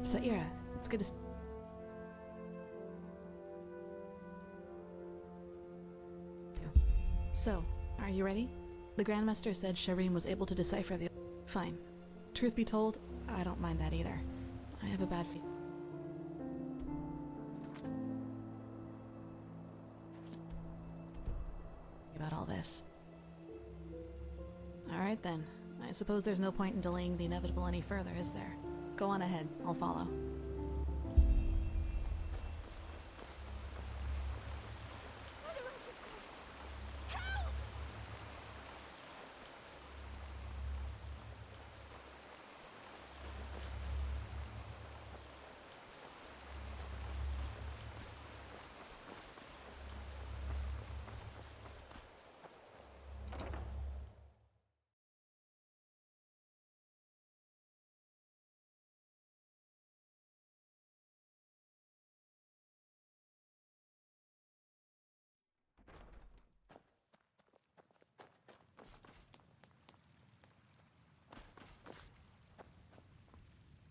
Saira, it's good to So, are you ready? The Grandmaster said Shireen was able to decipher the... Fine. Truth be told, I don't mind that either. I have a bad feeling about all this. Alright then. I suppose there's no point in delaying the inevitable any further, is there? Go on ahead. I'll follow.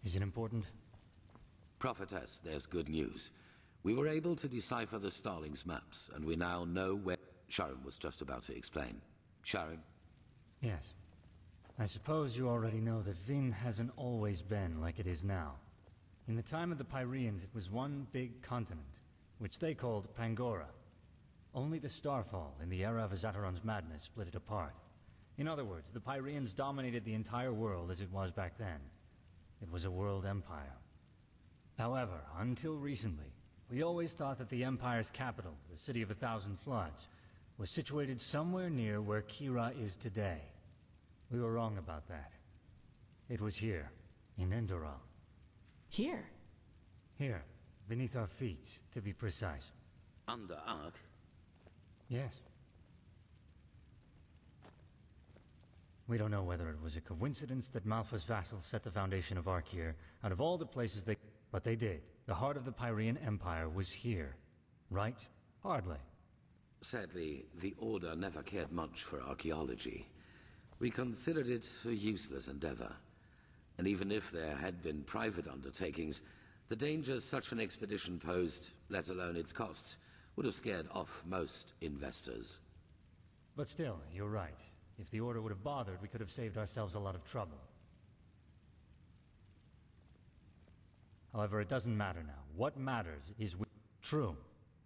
Is it important? Prophetess, there's good news. We were able to decipher the Starling's maps, and we now know where... Sharon was just about to explain. Sharon? Yes. I suppose you already know that Vin hasn't always been like it is now. In the time of the Pyreans, it was one big continent, which they called Pangora. Only the Starfall, in the era of Azataron's madness, split it apart. In other words, the Pyreans dominated the entire world as it was back then. It was a world empire. However, until recently, we always thought that the Empire's capital, the City of a Thousand Floods, was situated somewhere near where Kira is today. We were wrong about that. It was here, in Enderal. Here? Here, beneath our feet, to be precise. Under Ark? Yes. We don't know whether it was a coincidence that Malfa's vassals set the foundation of Ark here, out of all the places they... But they did. The heart of the Pyrean Empire was here. Right? Hardly. Sadly, the Order never cared much for archaeology. We considered it a useless endeavor. And even if there had been private undertakings, the dangers such an expedition posed, let alone its costs, would have scared off most investors. But still, you're right. If the Order would have bothered, we could have saved ourselves a lot of trouble. However, it doesn't matter now. What matters is we... True.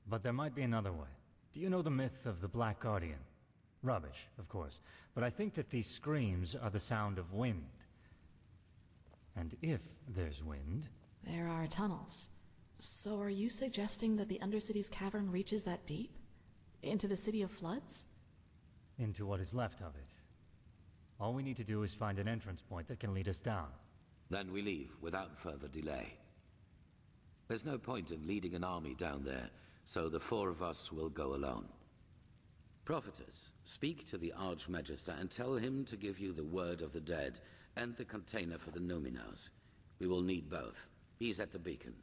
But there might be another way. Do you know the myth of the Black Guardian? Rubbish, of course. But I think that these screams are the sound of wind. And if there's wind... There are tunnels. So are you suggesting that the Undercity's cavern reaches that deep? Into the City of Floods? Into what is left of it. All we need to do is find an entrance point that can lead us down. Then we leave without further delay. There's no point in leading an army down there, so the four of us will go alone. Prophetess, speak to the Archmagister and tell him to give you the word of the dead and the container for the Numenors. We will need both. He's at the beacon.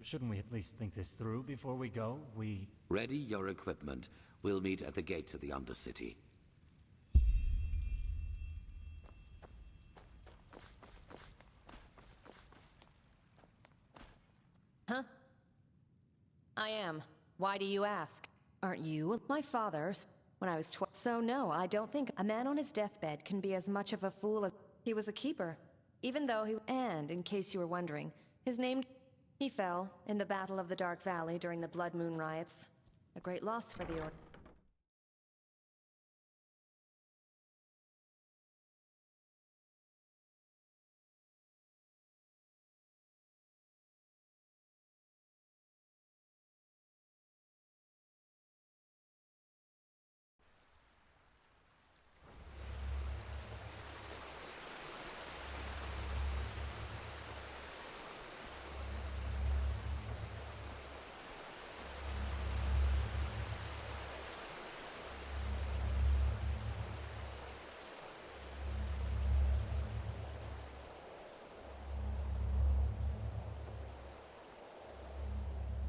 Shouldn't we at least think this through before we go? Ready your equipment. We'll meet at the gate to the Undercity. Huh? I am. Why do you ask? Aren't you? My father's. When I was 12. So no, I don't think a man on his deathbed can be as much of a fool as... He was a keeper. Even though he... And, in case you were wondering, his name... He fell in the Battle of the Dark Valley during the Blood Moon riots. A great loss for the Order.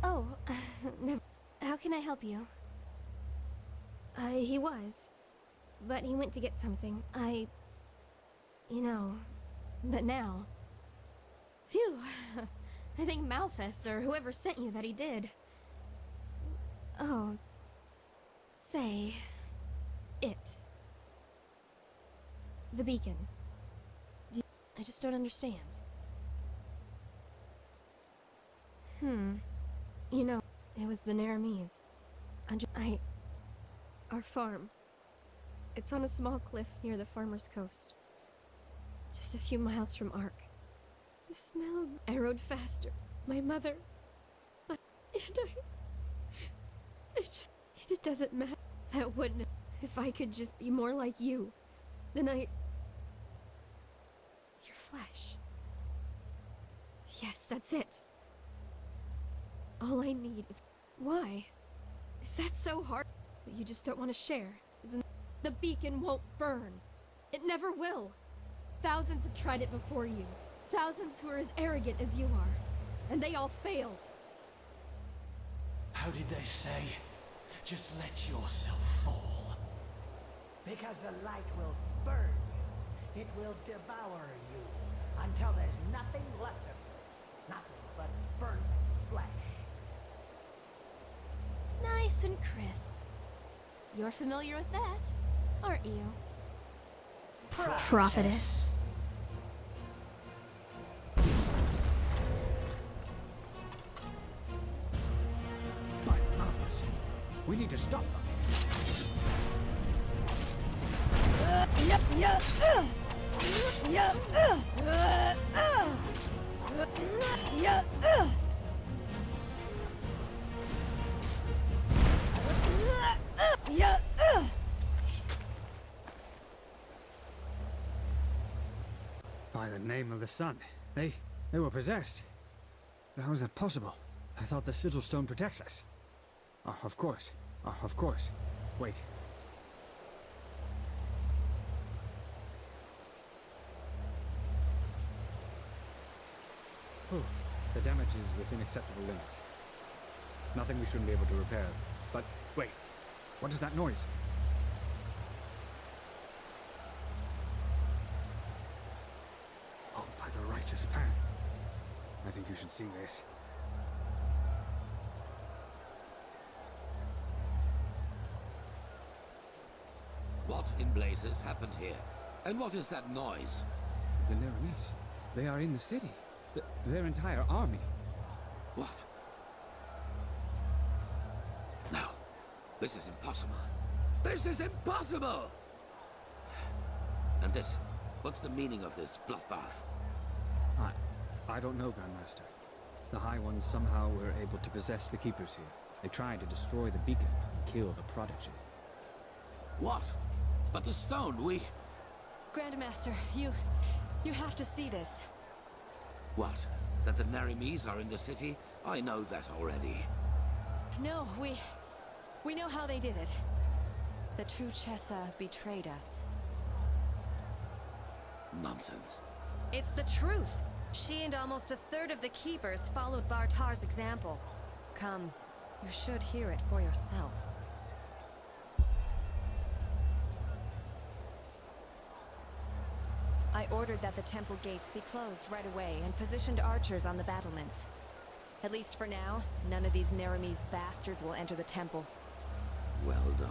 Oh, never. How can I help you? He was. But he went to get something. You know. But now. Phew. I think Malthus, or whoever sent you, that he did. Oh. Say... it. The beacon. I just don't understand. You know, it was the Naramis. Our farm. It's on a small cliff near the farmer's coast. Just a few miles from Ark. The smell of... I rode faster. My mother... It doesn't matter. That wouldn't... If I could just be more like you. Then Your flesh. Yes, that's it. All I need is... Why? Is that so hard? But you just don't want to share, isn't it? The beacon won't burn. It never will. Thousands have tried it before you. Thousands who are as arrogant as you are. And they all failed. How did they say? Just let yourself fall. Because the light will burn you. It will devour you. Until there's nothing left of you. Nothing but burnt flesh. Nice and crisp. You're familiar with that, aren't you? Prophetess. By Malthus, we need to stop them. By the name of the sun. They were possessed. How is that possible? I thought the sigil stone protects us. Oh, of course. Oh, of course. Wait. Oh, the damage is within acceptable limits. Nothing we shouldn't be able to repair. But wait, what is that noise? Oh, by the righteous path. I think you should see this. What in blazes happened here? And what is that noise? The Naramis. They are in the city. Their entire army. What? No. This is impossible. This is impossible! And this? What's the meaning of this bloodbath? I don't know, Grandmaster. The High Ones somehow were able to possess the Keepers here. They tried to destroy the beacon and kill the Prodigy. What? But the stone, Grandmaster, you have to see this. What? That the Naramis are in the city? I know that already. No, we know how they did it. The true Chessa betrayed us. Nonsense. It's the truth. She and almost a third of the Keepers followed Bartar's example. Come, you should hear it for yourself. I ordered that the temple gates be closed right away and positioned archers on the battlements. At least for now, none of these Naramis bastards will enter the temple. Well done.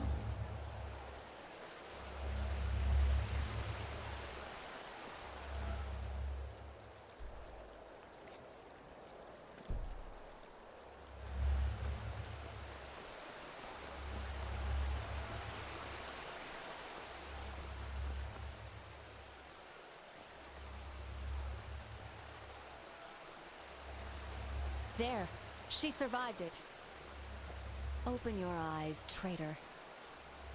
There, she survived it. Open your eyes, traitor.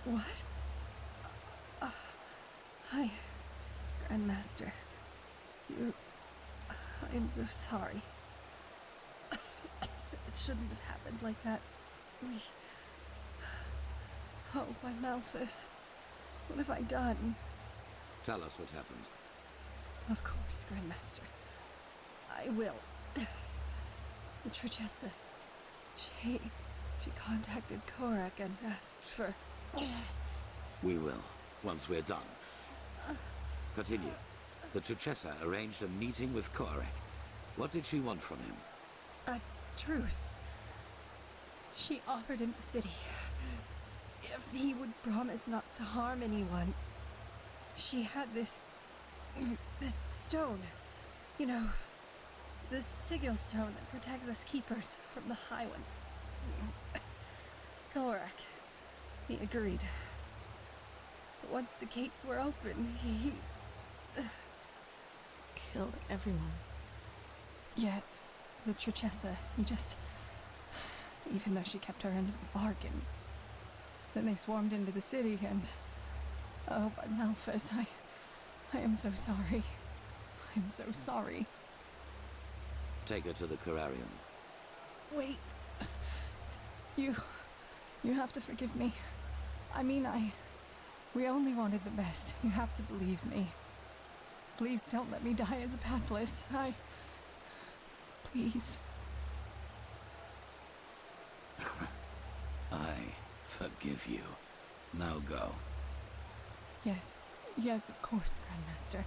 What? Hi, Grandmaster. I am so sorry. It shouldn't have happened like that. Oh, my Malthus. What have I done? Tell us what happened. Of course, Grandmaster. I will. The Trichessa. She contacted Korak and asked for... We will, once we're done. Continue. The Trichessa arranged a meeting with Korak. What did she want from him? A truce. She offered him the city. If he would promise not to harm anyone. She had this stone. You know, the sigil stone that protects us keepers from the High Ones. Korak. He agreed. But once the gates were open, he... Killed everyone. Yes, the Trichessa. He just... Even though she kept her end of the bargain. Then they swarmed into the city and... Oh, but Malphas, I am so sorry. I'm so sorry. Take her to the Corarium. Wait. You have to forgive me. I mean, we only wanted the best. You have to believe me. Please don't let me die as a pathless. Please. I forgive you. Now go. Yes, of course, Grandmaster.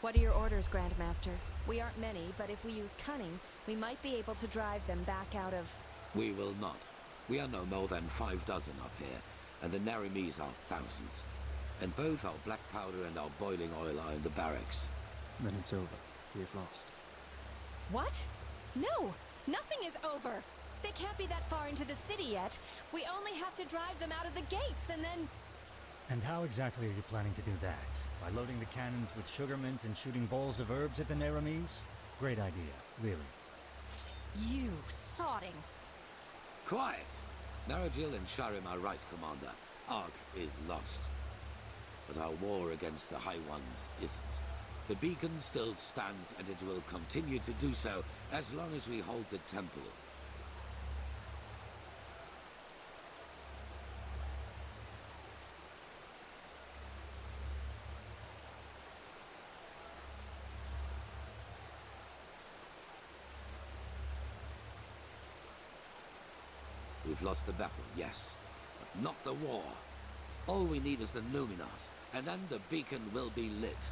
What are your orders, Grandmaster? We aren't many, but if we use cunning, we might be able to drive them back out of... We will not. We are no more than 6 up here, and the Narimes are thousands. And both our black powder and our boiling oil are in the barracks. Then it's over. We've lost. What? No! Nothing is over! They can't be that far into the city yet. We only have to drive them out of the gates, and then... And how exactly are you planning to do that? By loading the cannons with sugar mint and shooting balls of herbs at the Narames? Great idea, really. You sodding! Quiet! Narajil and Sharim are right, Commander. Ark is lost. But our war against the High Ones isn't. The beacon still stands, and it will continue to do so as long as we hold the temple. We've lost the battle, yes, but not the war. All we need is the Numenors, and then the beacon will be lit.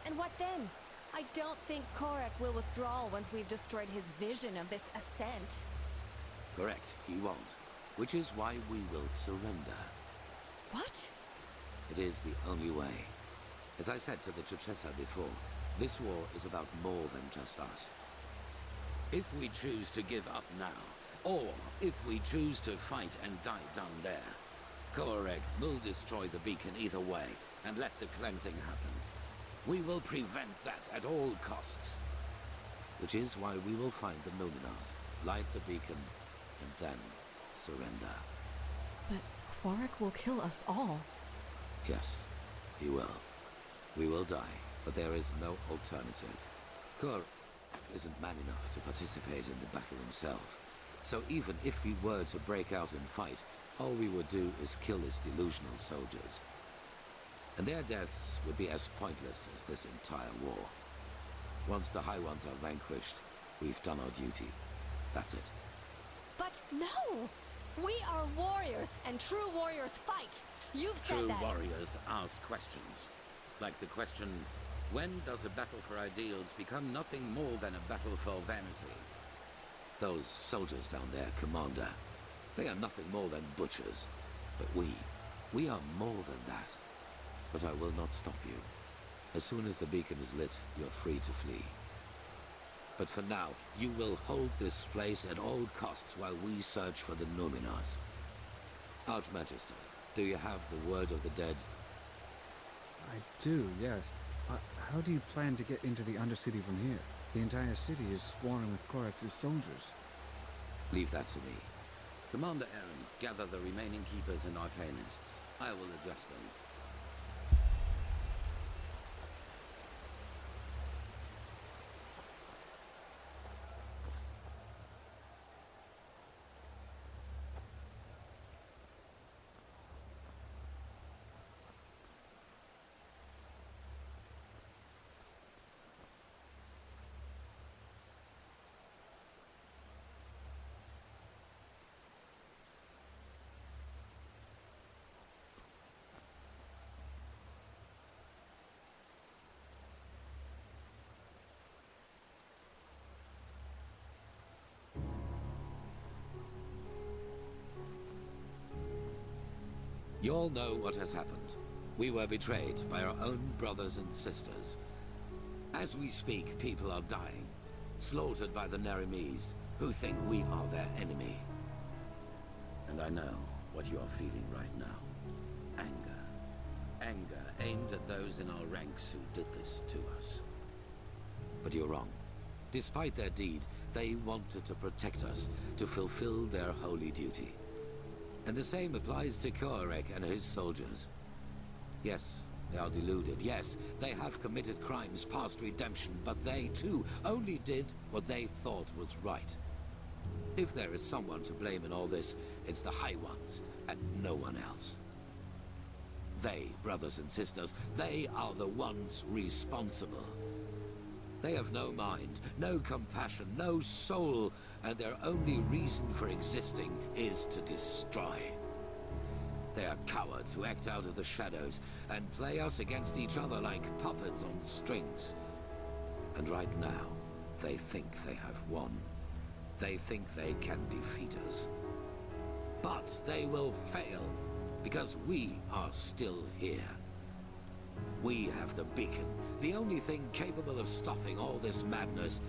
And what then? I don't think Korak will withdraw once we've destroyed his vision of this ascent. Correct, he won't. Which is why we will surrender. What? It is the only way. As I said to the Trichessa before, this war is about more than just us. If we choose to give up now, or if we choose to fight and die down there, Koreg will destroy the beacon either way, and let the cleansing happen. We will prevent that at all costs. Which is why we will find the Numenors, light the beacon, and then surrender. But Quark will kill us all. Yes, he will. We will die, but there is no alternative. Koreg isn't man enough to participate in the battle himself. So even if we were to break out and fight, all we would do is kill his delusional soldiers. And their deaths would be as pointless as this entire war. Once the High Ones are vanquished, we've done our duty. That's it. But no! We are warriors, and true warriors fight! You've said that! True warriors ask questions. Like the question, when does a battle for ideals become nothing more than a battle for vanity? Those soldiers down there, Commander, they are nothing more than butchers. But we are more than that. But I will not stop you. As soon as the beacon is lit, you're free to flee. But for now, you will hold this place at all costs while we search for the Numenors. Archmagister, do you have the word of the dead? I do, yes. How do you plan to get into the Undercity from here? The entire city is swarming with Korax's soldiers. Leave that to me. Commander Aaron, gather the remaining keepers and arcanists. I will address them. You all know what has happened. We were betrayed by our own brothers and sisters. As we speak, people are dying, slaughtered by the Nerimes, who think we are their enemy. And I know what you are feeling right now. Anger. Anger aimed at those in our ranks who did this to us. But you're wrong. Despite their deed, they wanted to protect us, to fulfill their holy duty. And the same applies to Koarek and his soldiers. Yes, they are deluded. Yes, they have committed crimes past redemption, but they, too, only did what they thought was right. If there is someone to blame in all this, it's the High Ones, and no one else. They, brothers and sisters, they are the ones responsible. They have no mind, no compassion, no soul, and their only reason for existing is to destroy. They are cowards who act out of the shadows and play us against each other like puppets on strings. And right now, they think they have won. They think they can defeat us. But they will fail, because we are still here. We have the beacon, the only thing capable of stopping all this madness,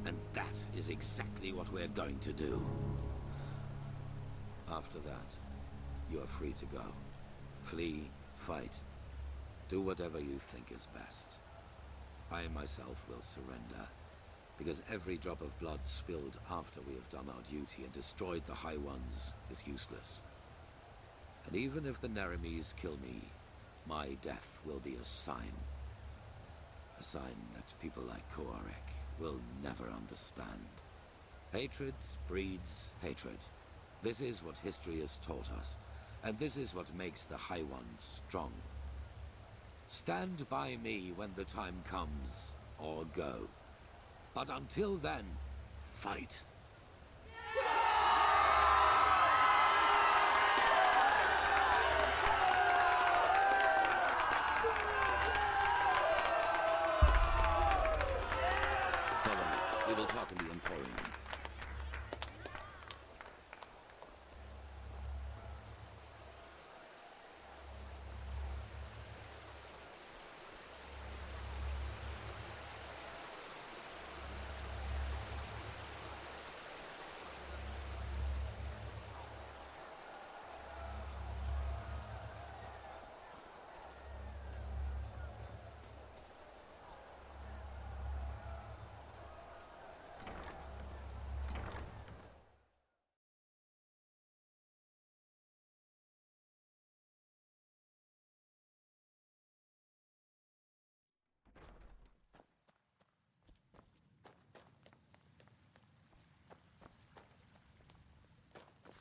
and that is exactly what we're going to do. After that, you are free to go. Flee, fight, do whatever you think is best. I myself will surrender, because every drop of blood spilled after we have done our duty and destroyed the High Ones is useless. And even if the Nerimes kill me, my death will be a sign. A sign that people like Koarek will never understand. Hatred breeds hatred. This is what history has taught us, and this is what makes the High Ones strong. Stand by me when the time comes, or go. But until then, fight. Follow me. We will talk in the Emporium.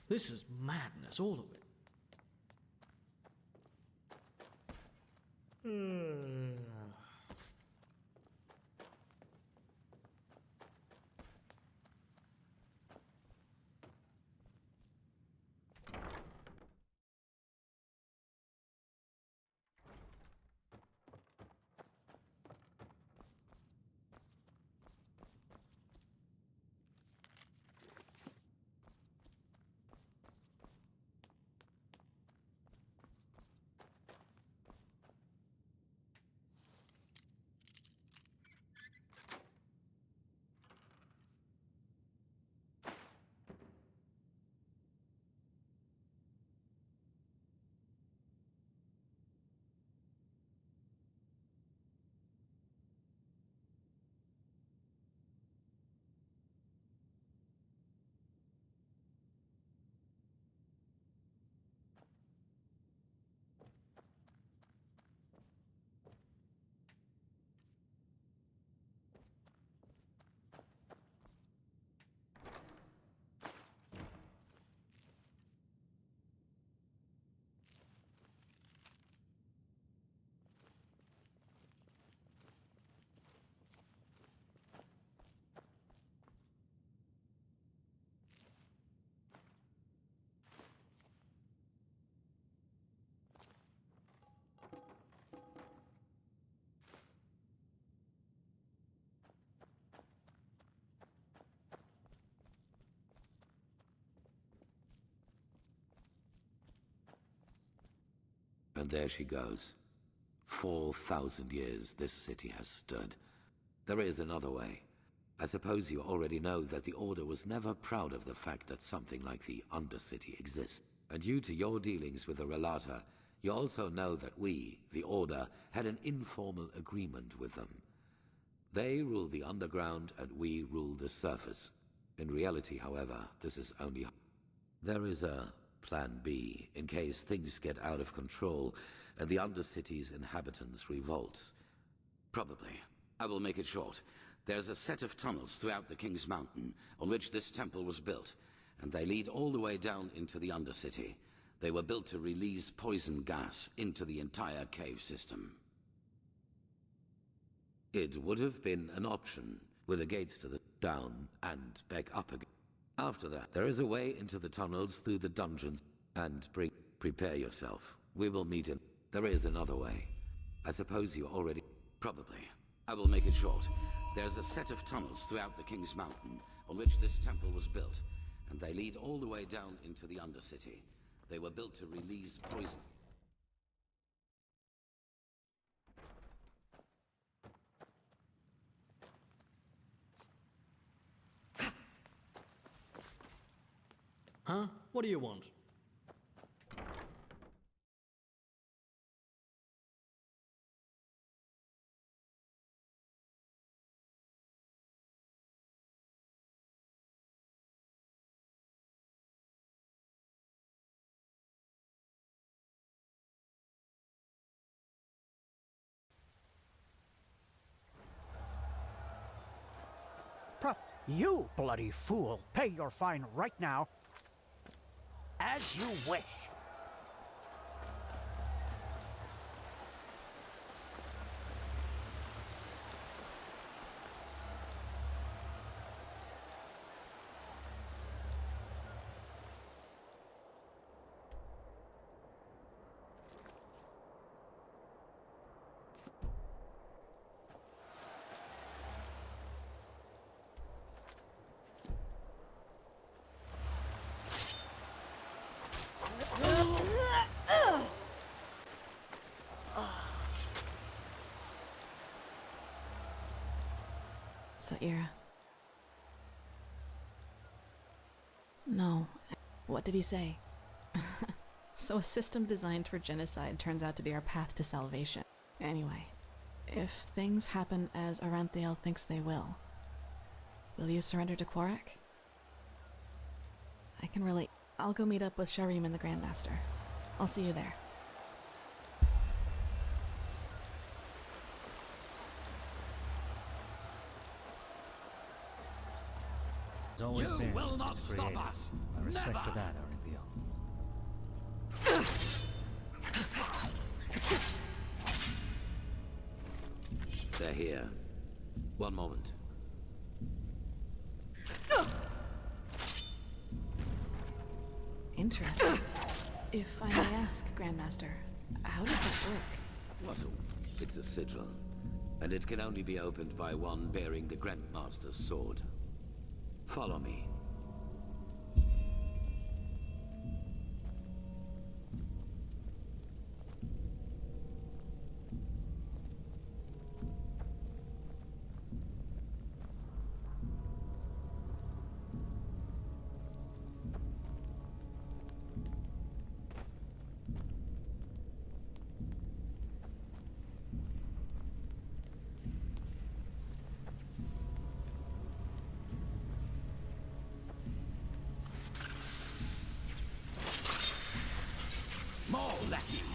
This is madness, all of it. And there she goes. 4,000 years this city has stood. There is another way. I suppose you already know that the Order was never proud of the fact that something like the Undercity exists. And due to your dealings with the Relata, you also know that we, the Order, had an informal agreement with them. They rule the underground and we rule the surface. In reality, however, this is only... There is a Plan B in case things get out of control and the Undercity's inhabitants revolt. Probably. I will make it short. There's a set of tunnels throughout the King's Mountain on which this temple was built, and they lead all the way down into the Undercity. They were built to release poison gas into the entire cave system. It would have been an option, with the gates to the down and back up again. After that, there is a way into the tunnels through the dungeons, and prepare yourself. We will meet in... There is another way. I suppose you already... Probably. I will make it short. There's a set of tunnels throughout the King's Mountain on which this temple was built, and they lead all the way down into the Undercity. They were built to release poison. Huh? What do you want? You bloody fool! Pay your fine right now. As you wish. Saira. No. What did he say? So a system designed for genocide turns out to be our path to salvation. Anyway, if things happen as Aranthiel thinks they will you surrender to Quarak? I can relate. I'll go meet up with Sharim and the Grandmaster. I'll see you there. You will not stop us! I respect Never! for that, Aranthiel. They're here. One moment. Interesting. If I may ask, Grandmaster, how does that work? It's a sigil, and it can only be opened by one bearing the Grandmaster's sword. Follow me. More lackeys!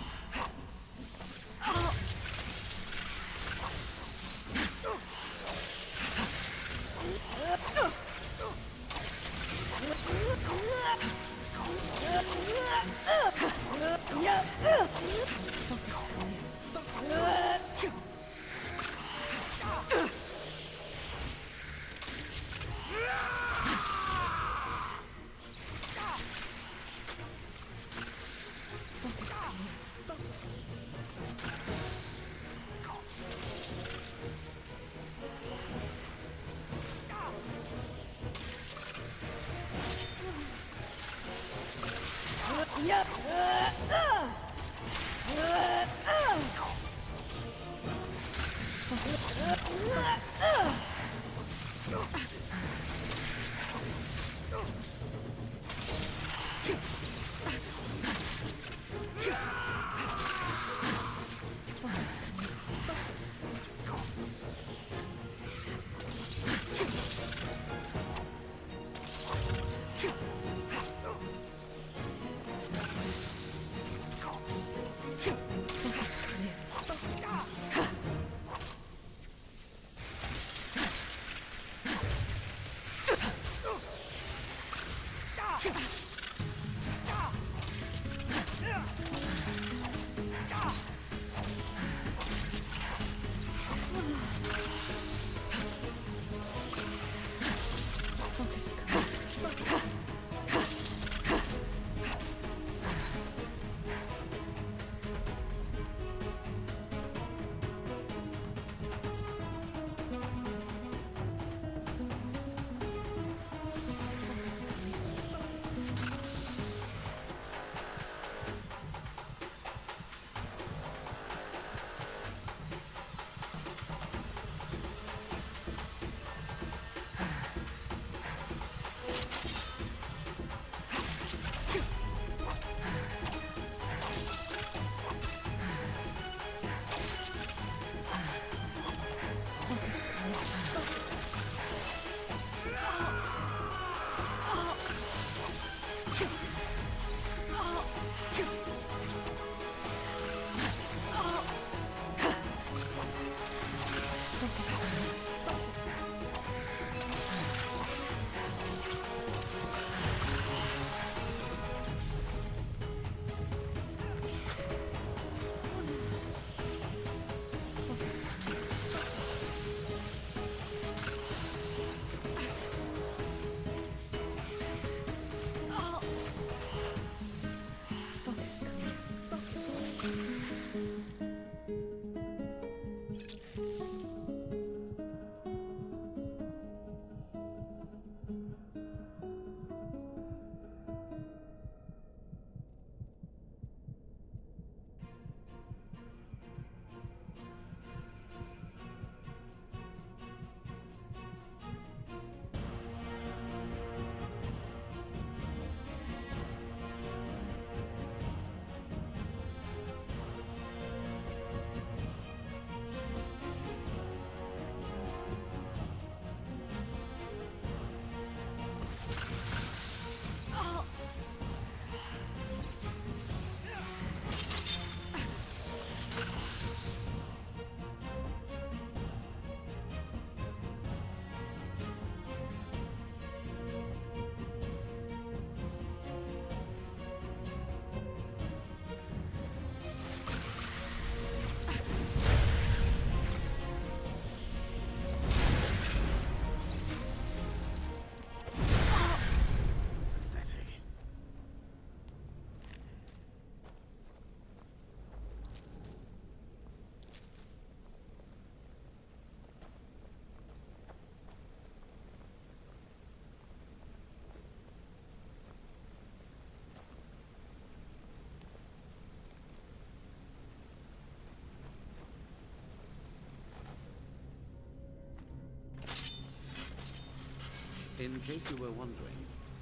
In case you were wondering,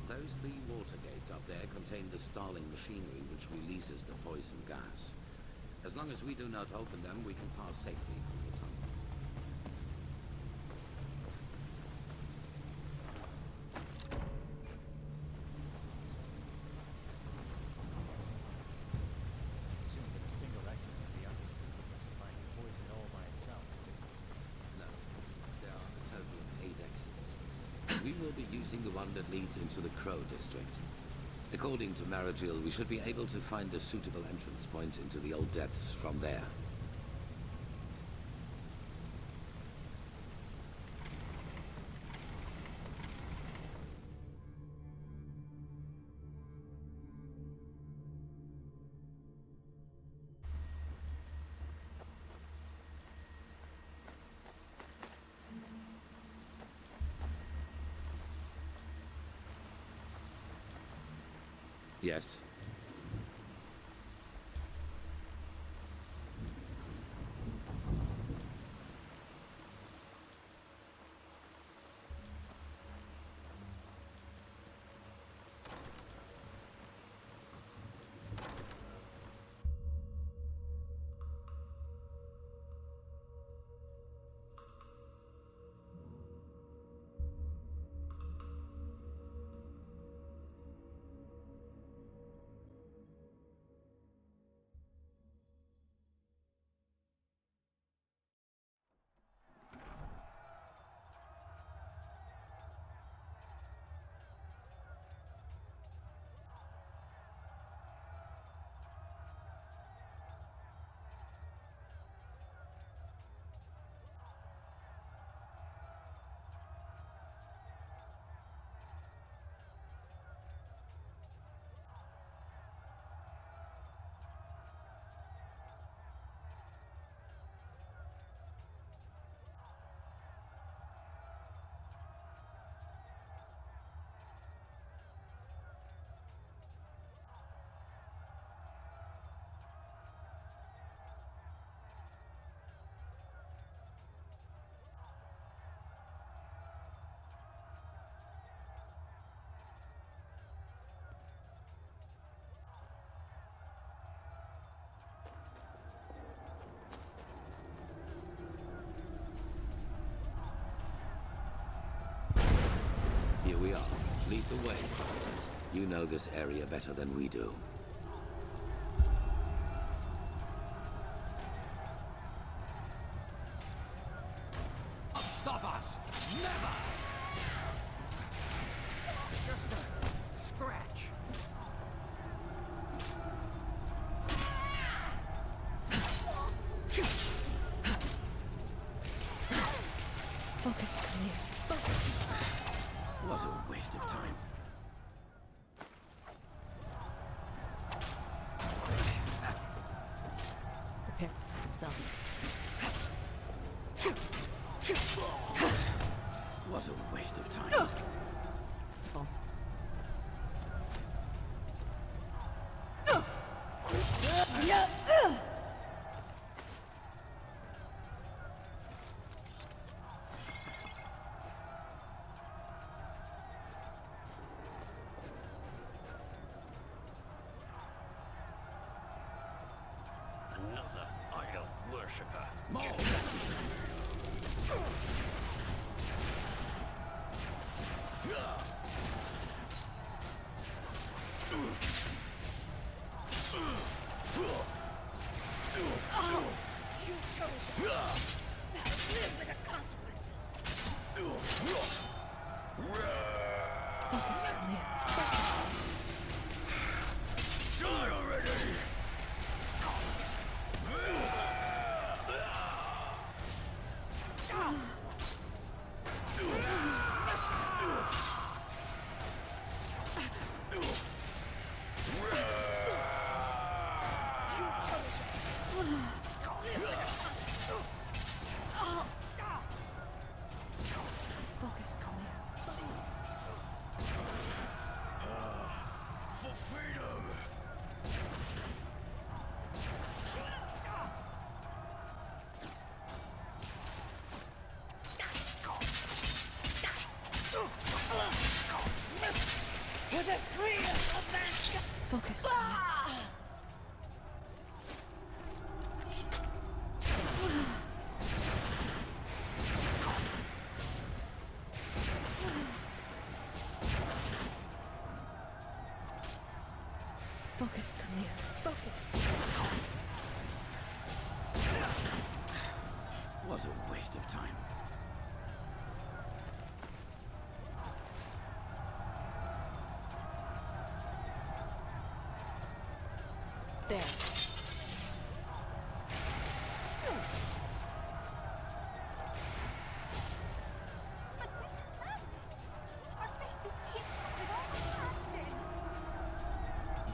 those 3 water gates up there contain the Starling machinery which releases the poison gas. As long as we do not open them, we can pass safely through the tunnels. Assume that a single exit to the understood would supply the poison all by itself. No, there are a total of 8 exits. We will be using the one that leads into the Crow district. According to Maragil, we should be able to find a suitable entrance point into the Old Depths from there. Yes. Here we are. Lead the way, prophetess. You know this area better than we do. Stop us! Never! Just a scratch. Focus, Khalil. Focus. What a waste of time. Prepare yourself. What a waste of time. Full. Another idol worshipper. More. Focus, Khalil. Die already! Focus, Khalil. For freedom! Focus, Kalia. Focus. What a waste of time. There.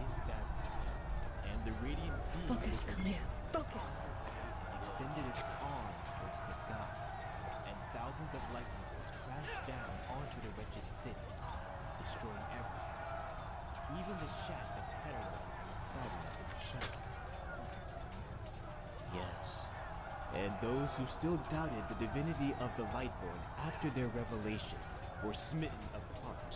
Is that so? And the radiant beam Focus, Kalia. Focus. extended its arms towards the sky, and thousands of lightning bolts crashed down onto the wretched city, destroying everything, even the shack of Terror and Sadness itself. Yes, and those who still doubted the divinity of the Lightborn after their revelation were smitten apart.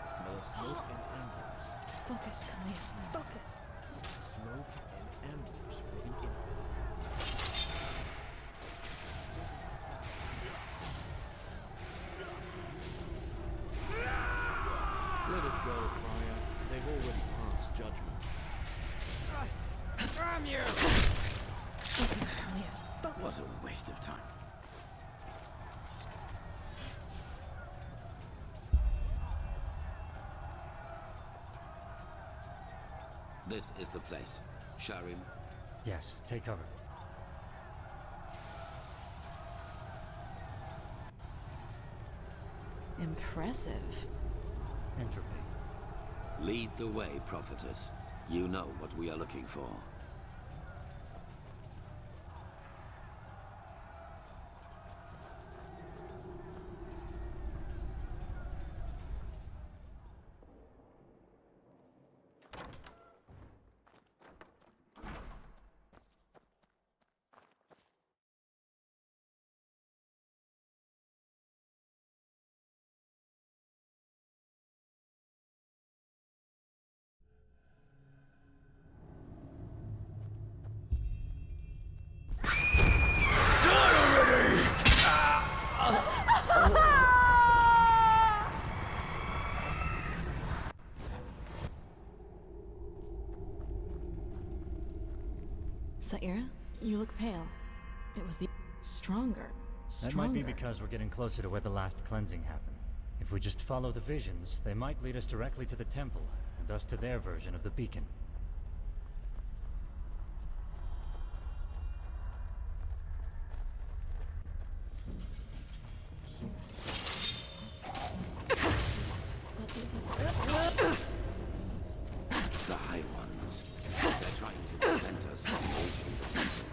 The smell of smoke and embers. Focus, Kalia. Focus. Smoke and embers for the infidels. Let it go, Fire. They've already passed judgment. Focus, Kalia. What a waste of time. This is the place. Sharim, Yes, take cover. Impressive. Entropy. lead the way, prophetess. You know what we are looking for. Saira, you look pale. It was the stronger. That might be because we're getting closer to where the last cleansing happened. If we just follow the visions, they might lead us directly to the temple, and thus to their version of the beacon. The High Ones. They're trying to prevent us from reaching the temple.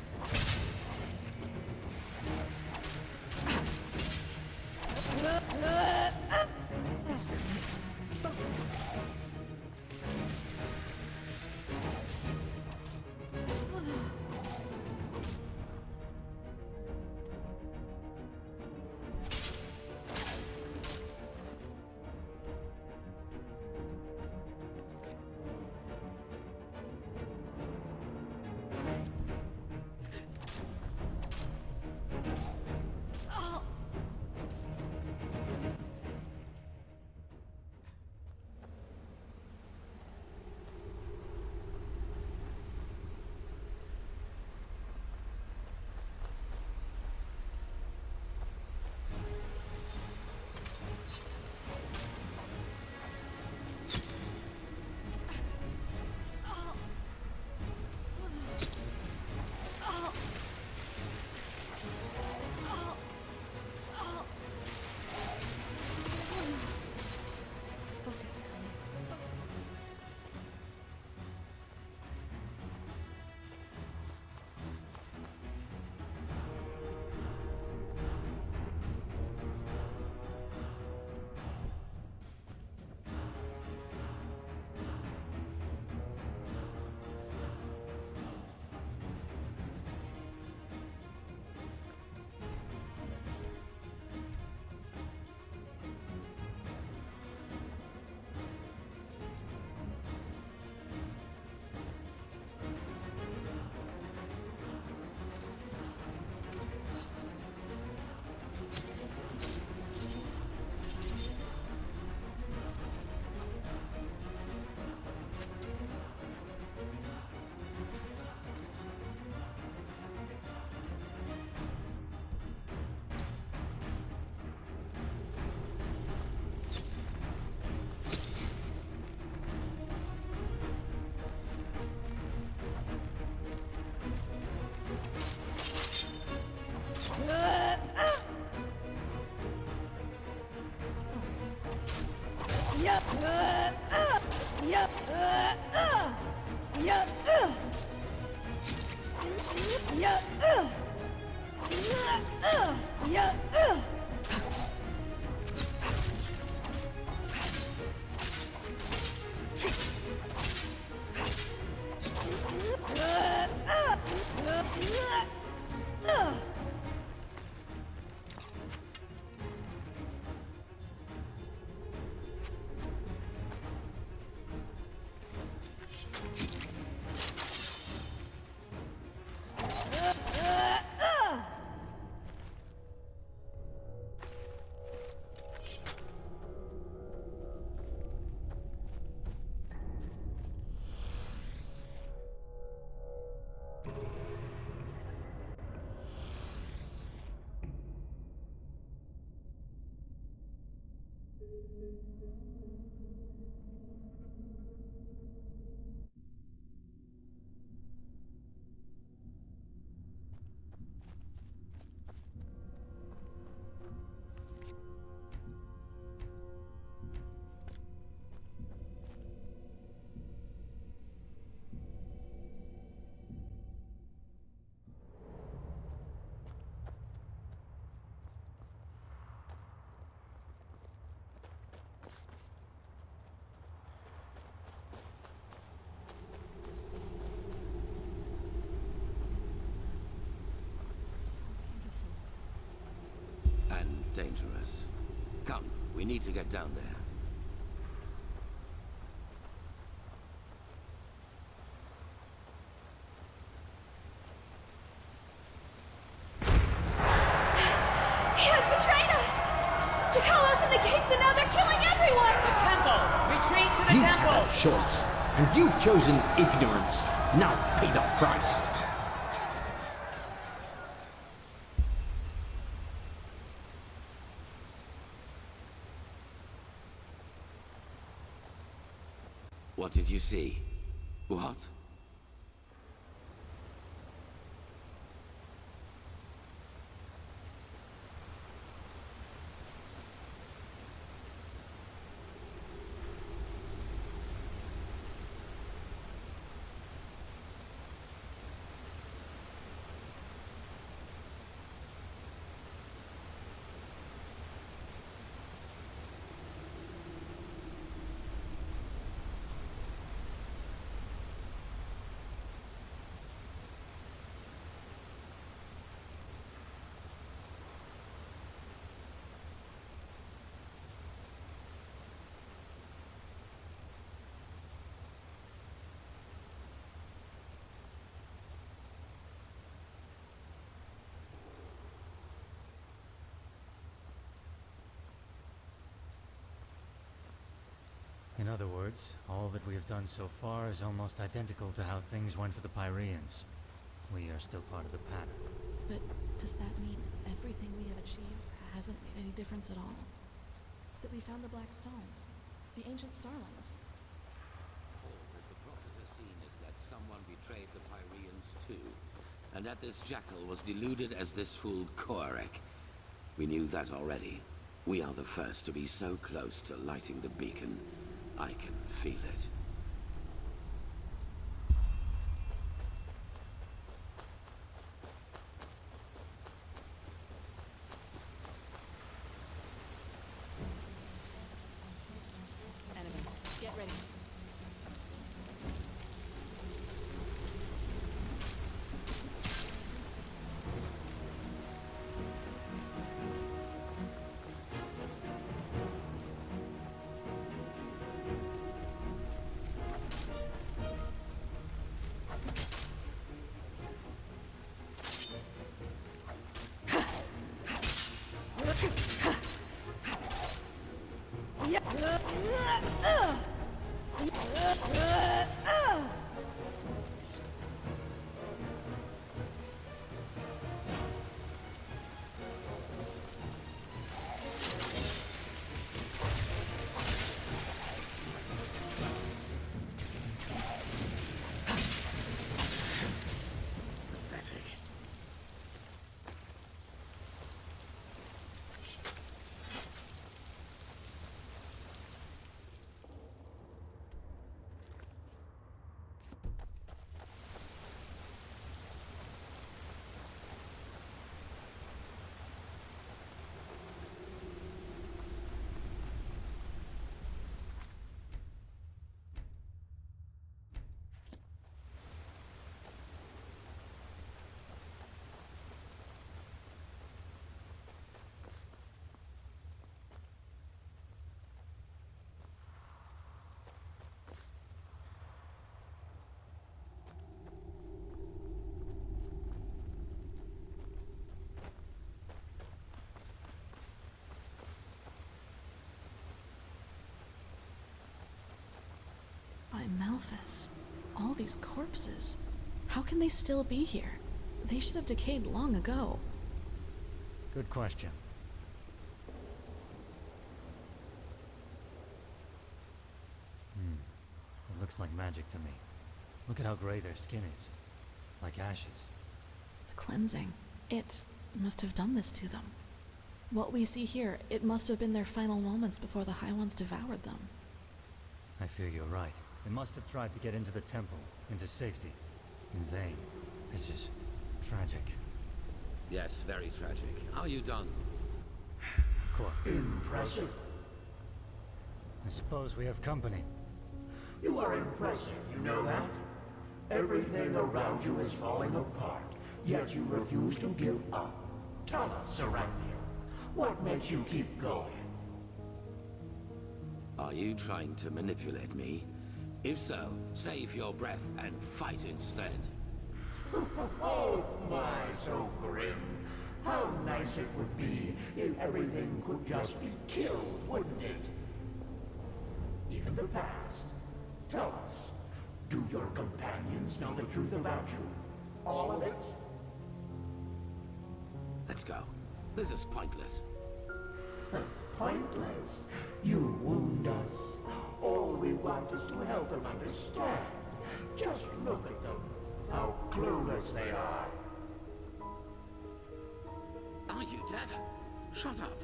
And dangerous. Come, we need to get down there. He has betrayed us! Jakal opened the gates and now they're killing everyone! The temple! Retreat to the You temple! had a choice, and you've chosen ignorance. Now pay the price. What did you see? What? In other words, all that we have done so far is almost identical to how things went for the Pyreans. We are still part of the pattern. But does that mean everything we have achieved hasn't made any difference at all? That we found the Black Stones, the ancient starlings. All that the Prophet has seen is that someone betrayed the Pyreans too, and that this jackal was deluded as this fool Koarek. We knew that already. We are the first to be so close to lighting the beacon. I can feel it. Enemies, get ready. Pathetic. Alphys. All these corpses. How can they still be here? They should have decayed long ago. Good question. It looks like magic to me. Look at how gray their skin is. Like ashes. The cleansing. It must have done this to them. What we see here, it must have been their final moments before the High Ones devoured them. I fear you're right. They must have tried to get into the temple, into safety. In vain. This is tragic. Yes, very tragic. Are you done? Of course. Impressive. I suppose we have company. You are impressive, you know that? Everything around you is falling apart, yet you refuse to give up. Tell us, Saranthia, what makes you keep going? Are you trying to manipulate me? If so, save your breath and fight instead. Oh my, so grim. How nice it would be if everything could just be killed, wouldn't it? Even the past. Tell us, do your companions know the truth about you? All of it? Let's go. This is pointless. Pointless? You wound us. All we want is to help them understand. Just look at them. How clueless they are. Are you deaf? Shut up.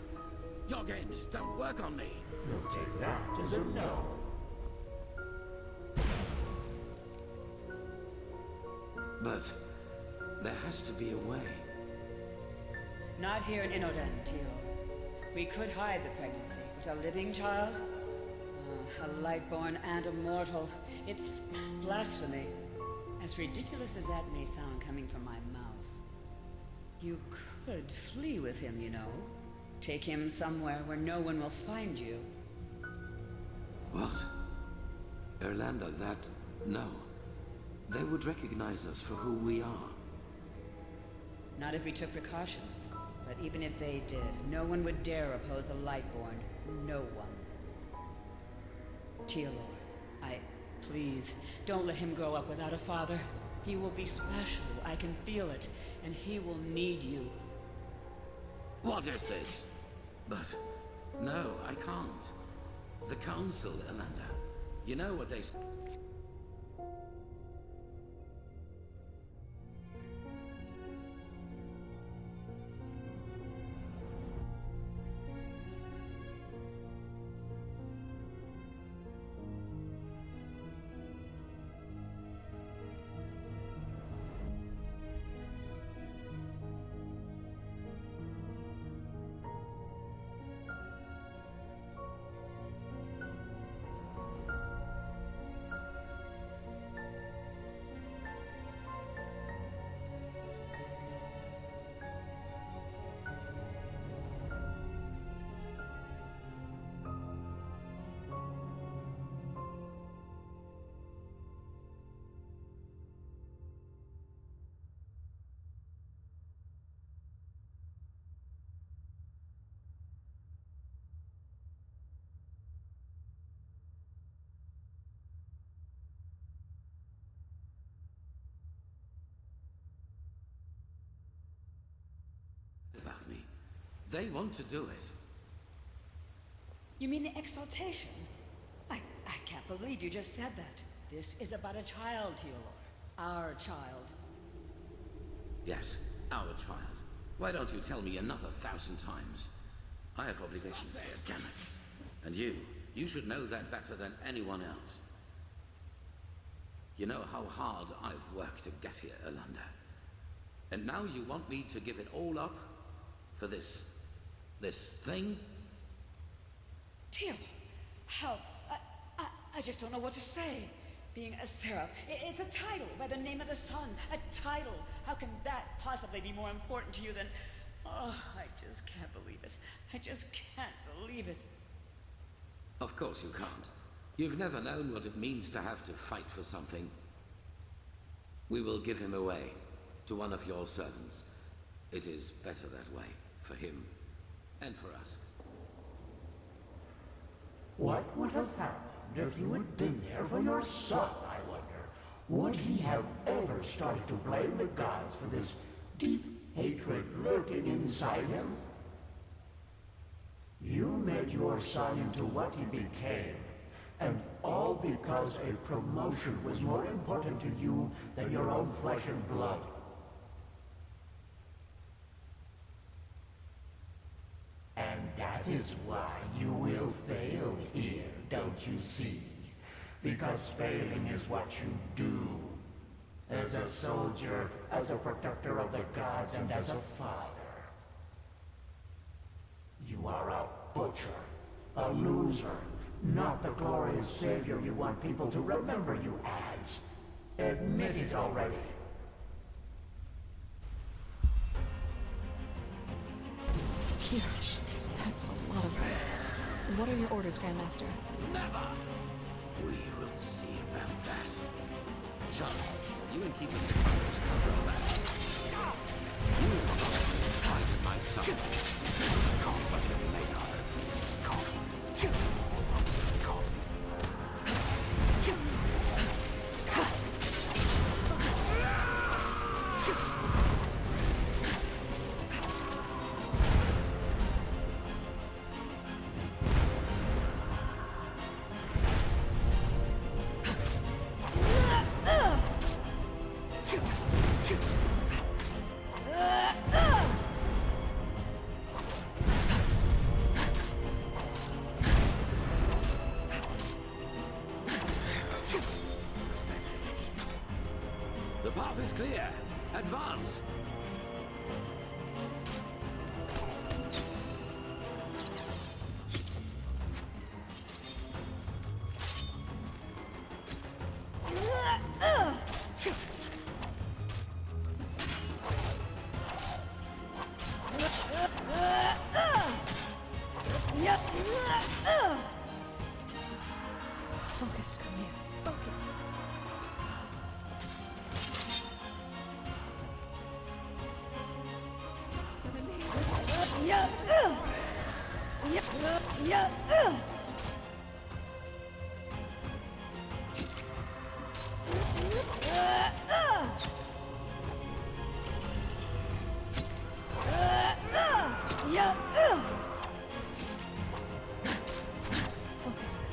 Your games don't work on me. We'll take that as a no. But there has to be a way. Not here in Inodan, Teal. We could hide the pregnancy, but a living child? A lightborn and a mortal. It's blasphemy. As ridiculous as that may sound coming from my mouth. You could flee with him, you know. Take him somewhere where no one will find you. What? Erlander, that... no. They would recognize us for who we are. Not if we took precautions. But even if they did, no one would dare oppose a Lightborn. No one. Tealor, please, don't let him grow up without a father. He will be special, I can feel it, and he will need you. What is this? But... no, I can't. The Council, Erlander. You know what they... about me. They want to do it. You mean the exaltation? I can't believe you just said that. This is about a child, Tealor. Our child. Yes, our child. Why don't you tell me another 1,000 times? I have obligations here, damn it. And you should know that better than anyone else. You know how hard I've worked to get here, Erlander. And now you want me to give it all up? For this thing? Tealor, how? I just don't know what to say. Being a seraph, it's a title by the name of the sun. A title. How can that possibly be more important to you than... oh, I just can't believe it. I just can't believe it. Of course you can't. You've never known what it means to have to fight for something. We will give him away to one of your servants. It is better that way, for him and for us. What would have happened if you had been there for your son, I would he have ever started to blame the gods for this deep hatred lurking inside him? You made your son into what he became, and all because a promotion was more important to you than your own flesh and blood. And that is why you will fail here, don't you see? Because failing is what you do. As a soldier, as a protector of the gods, and as a father. You are a butcher, a loser, not the glorious savior you want people to remember you as. Admit it already. Gosh, that's a lot of them. What are your orders, Grandmaster? Never! We will see about that. John, you and keep us in cover of that. You always fighted my son. Can't what you're made of. The path is clear. Advance! Focus, come here. Focus. Focus, come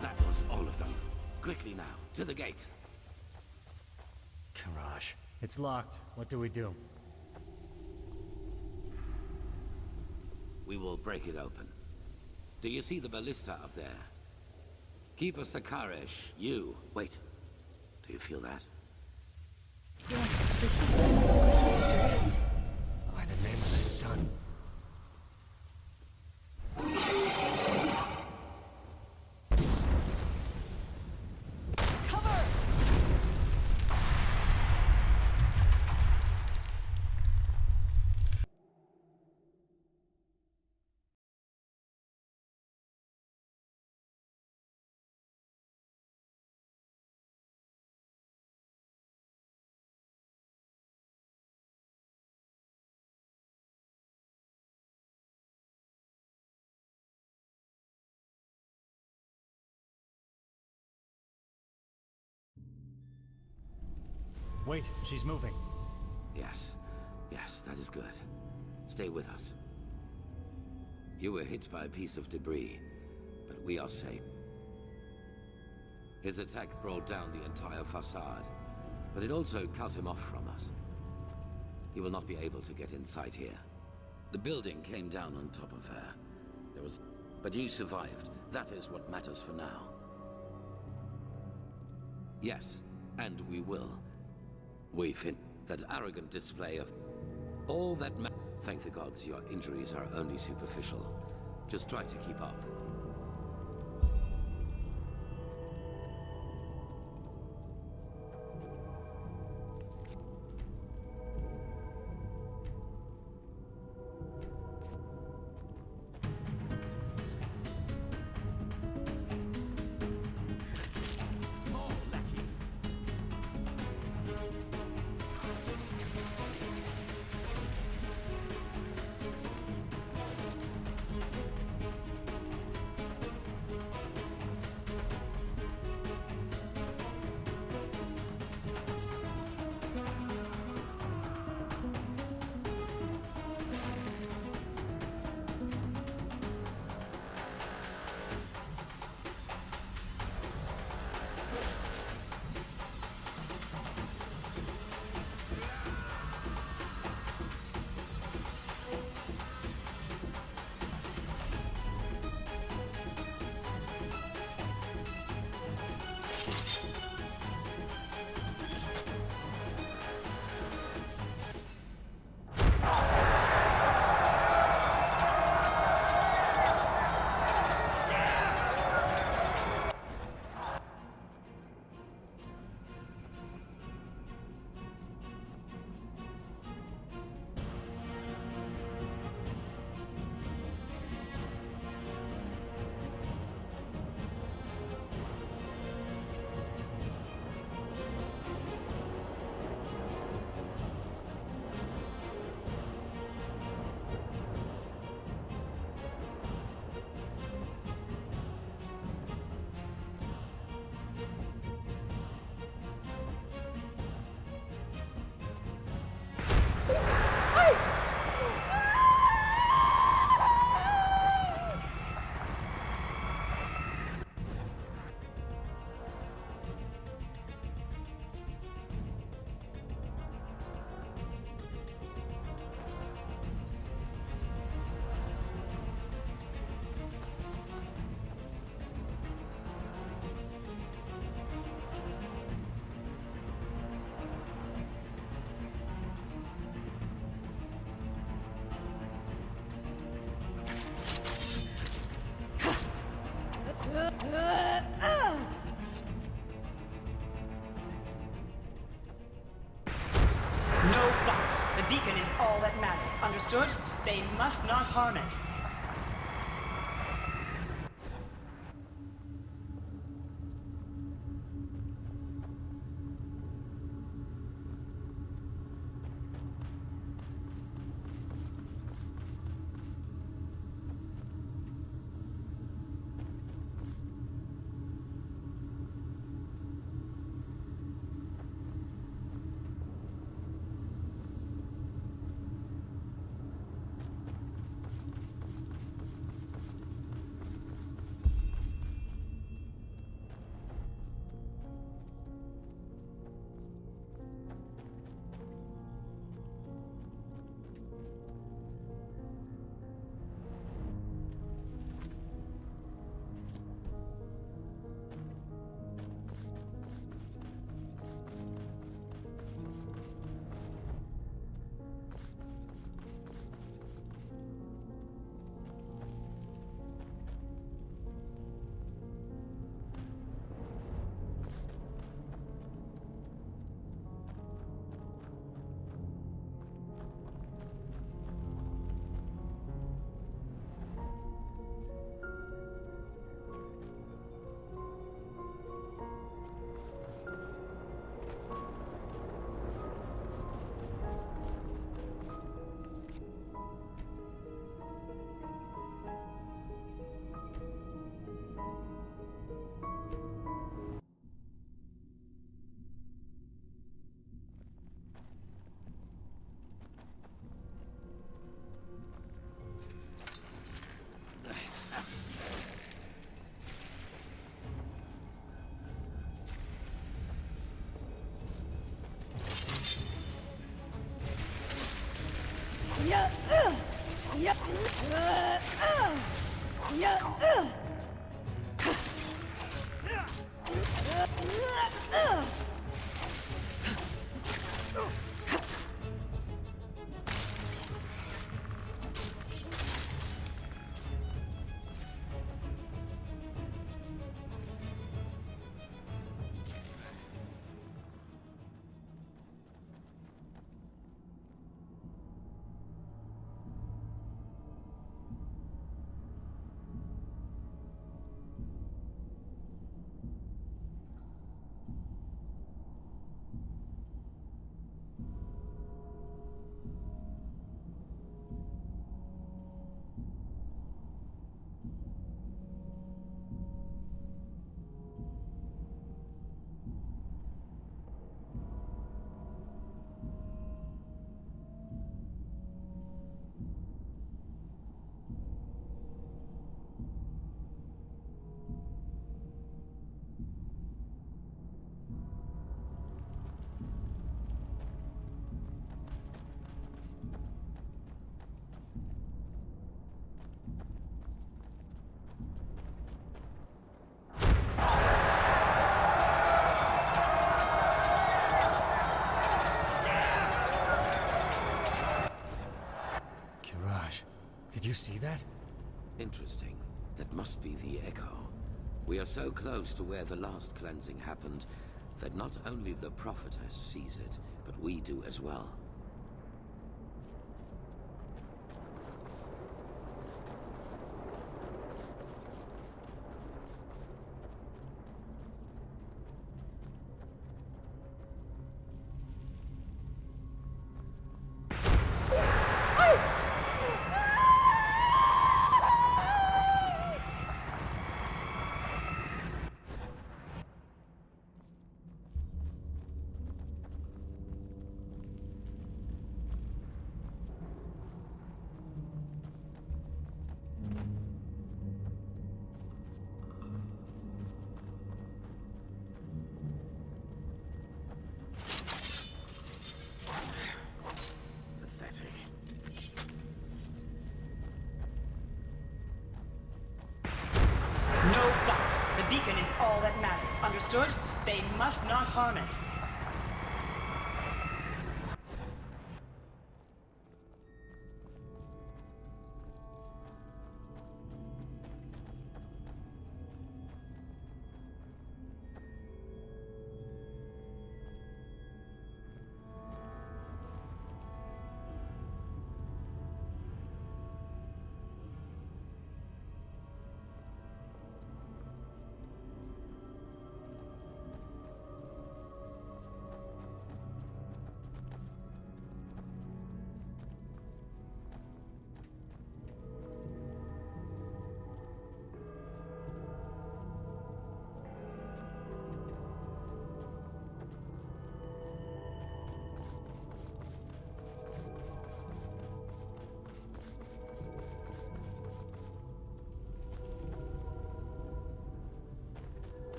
That was all of them. Quickly now, to the gate. Karash. It's locked. What do we do? We will break it open. Do you see the ballista up there? Keeper Sakaresh, you... Wait. Do you feel that? Yes, the heat. By the name of the sun. Cover! Wait, she's moving. Yes. Yes, that is good. Stay with us. You were hit by a piece of debris, but we are safe. His attack brought down the entire facade, but it also cut him off from us. He will not be able to get inside here. The building came down on top of her. There was... But you survived. That is what matters for now. Yes, and we will. We fin... That arrogant display of... All that Thank the gods, your injuries are only superficial. Just try to keep up. No buts. The beacon is all that matters. Understood? They must not harm it. Did you see that? Interesting. That must be the echo. We are so close to where the last cleansing happened that not only the prophetess sees it, but we do as well. No buts. The beacon is all that matters. Understood? They must not harm it.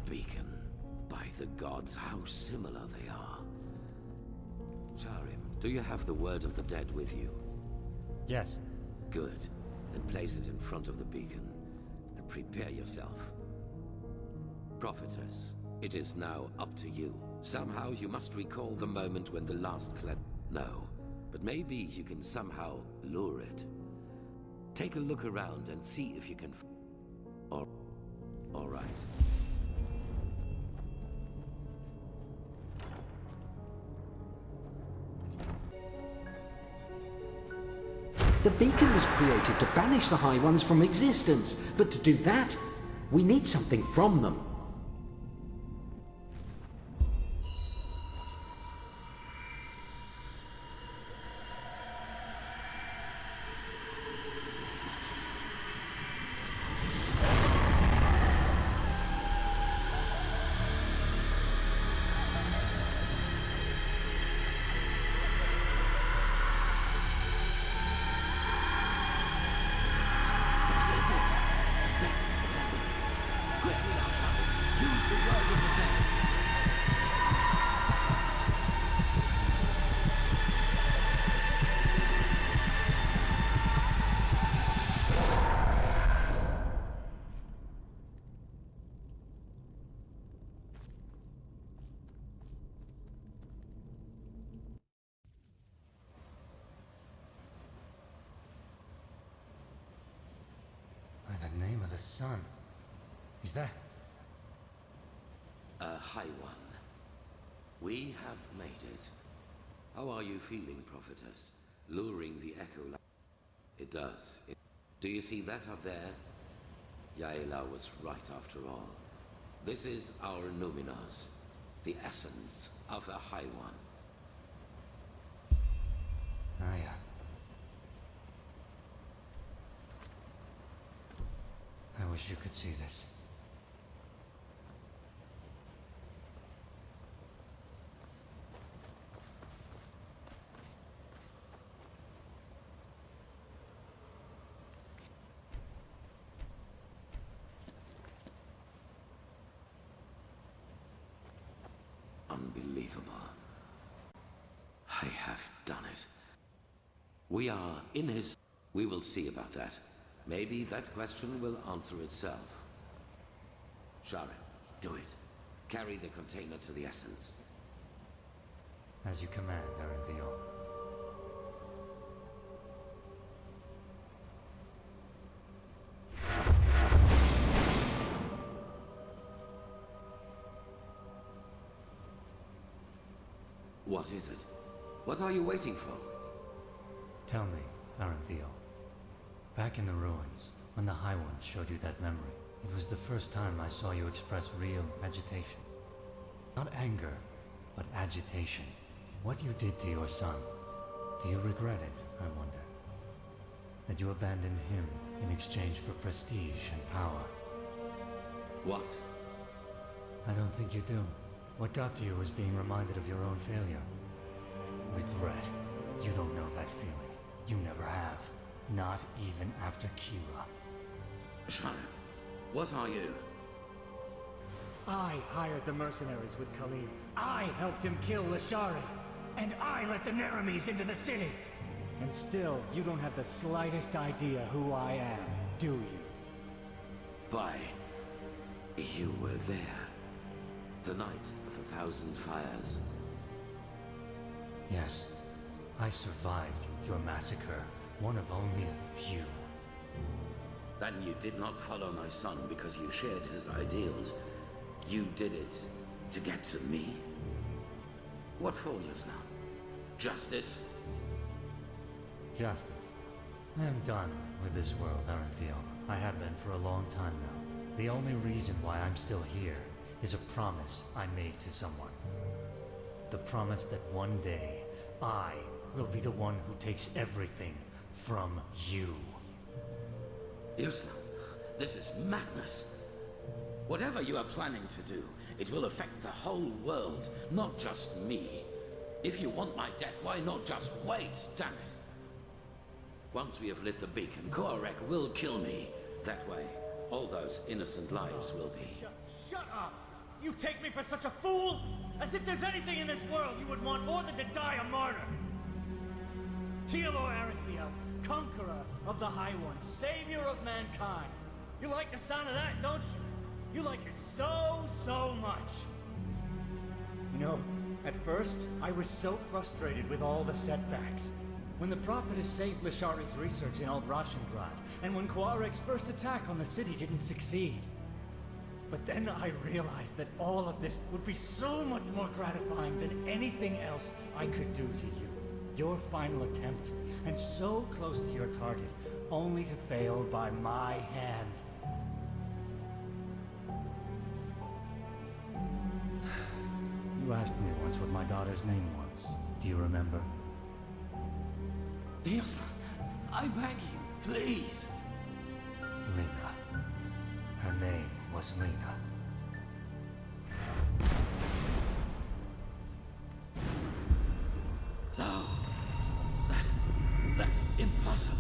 Beacon. By the gods, how similar they are. Sharim, do you have the word of the dead with you? Yes. Good. Then place it in front of the beacon, and prepare yourself. Prophetess, it is now up to you. Somehow you must recall the moment when the last No, but maybe you can somehow lure it. Take a look around and see if you can all right. The beacon was created to banish the High Ones from existence, but to do that, we need something from them. sun. Is that... A high one. We have made it. How are you feeling, prophetess? Luring the echo like... It does. Do you see that up there? Yaela was right after all. This is our Numinars, the essence of a high one. Aya. I wish you could see this. Unbelievable. I have done it. We are in his... We will see about that. Maybe that question will answer itself. Shari, do it. Carry the container to the essence. As you command, Aranthio. What is it? What are you waiting for? Tell me, Aranthio. Back in the ruins, when the High Ones showed you that memory, it was the first time I saw you express real agitation. Not anger, but agitation. What you did to your son, do you regret it, I wonder? That you abandoned him in exchange for prestige and power? What? I don't think you do. What got to you was being reminded of your own failure. Regret. You don't know that feeling. You never have. Not even after Kira. Shari, what are you? I hired the mercenaries with Khalid. I helped him kill Lashari. And I let the Neramis into the city. And still, you don't have the slightest idea who I am, do you? By... You were there. The night of 1,000 fires. Yes. I survived your massacre. One of only a few. Then you did not follow my son because you shared his ideals. You did it to get to me? What follows now? Justice? Justice. I am done with this world, Aranthio. I have been for a long time now. The only reason why I'm still here is a promise I made to someone. The promise that one day, I will be the one who takes everything from you. Yusla, this is madness. Whatever you are planning to do, it will affect the whole world, not just me. If you want my death, why not just wait, damn it? Once we have lit the beacon, Korek will kill me. That way, all those innocent lives will be... Just shut up! You take me for such a fool? As if there's anything in this world you would want more than to die a martyr! Tealor Aranthio, conqueror of the High Ones, savior of mankind. You like the sound of that, don't you? You like it so much. You know, at first, I was so frustrated with all the setbacks. When the Prophetess saved Lashari's research in Aldrashengrad, and when Quarek's first attack on the city didn't succeed. But then I realized that all of this would be so much more gratifying than anything else I could do to you. Your final attempt, and so close to your target, only to fail by my hand. You asked me once what my daughter's name was. Do you remember? Yes, I beg you, please. Lena. Her name was Lena. No. That's impossible.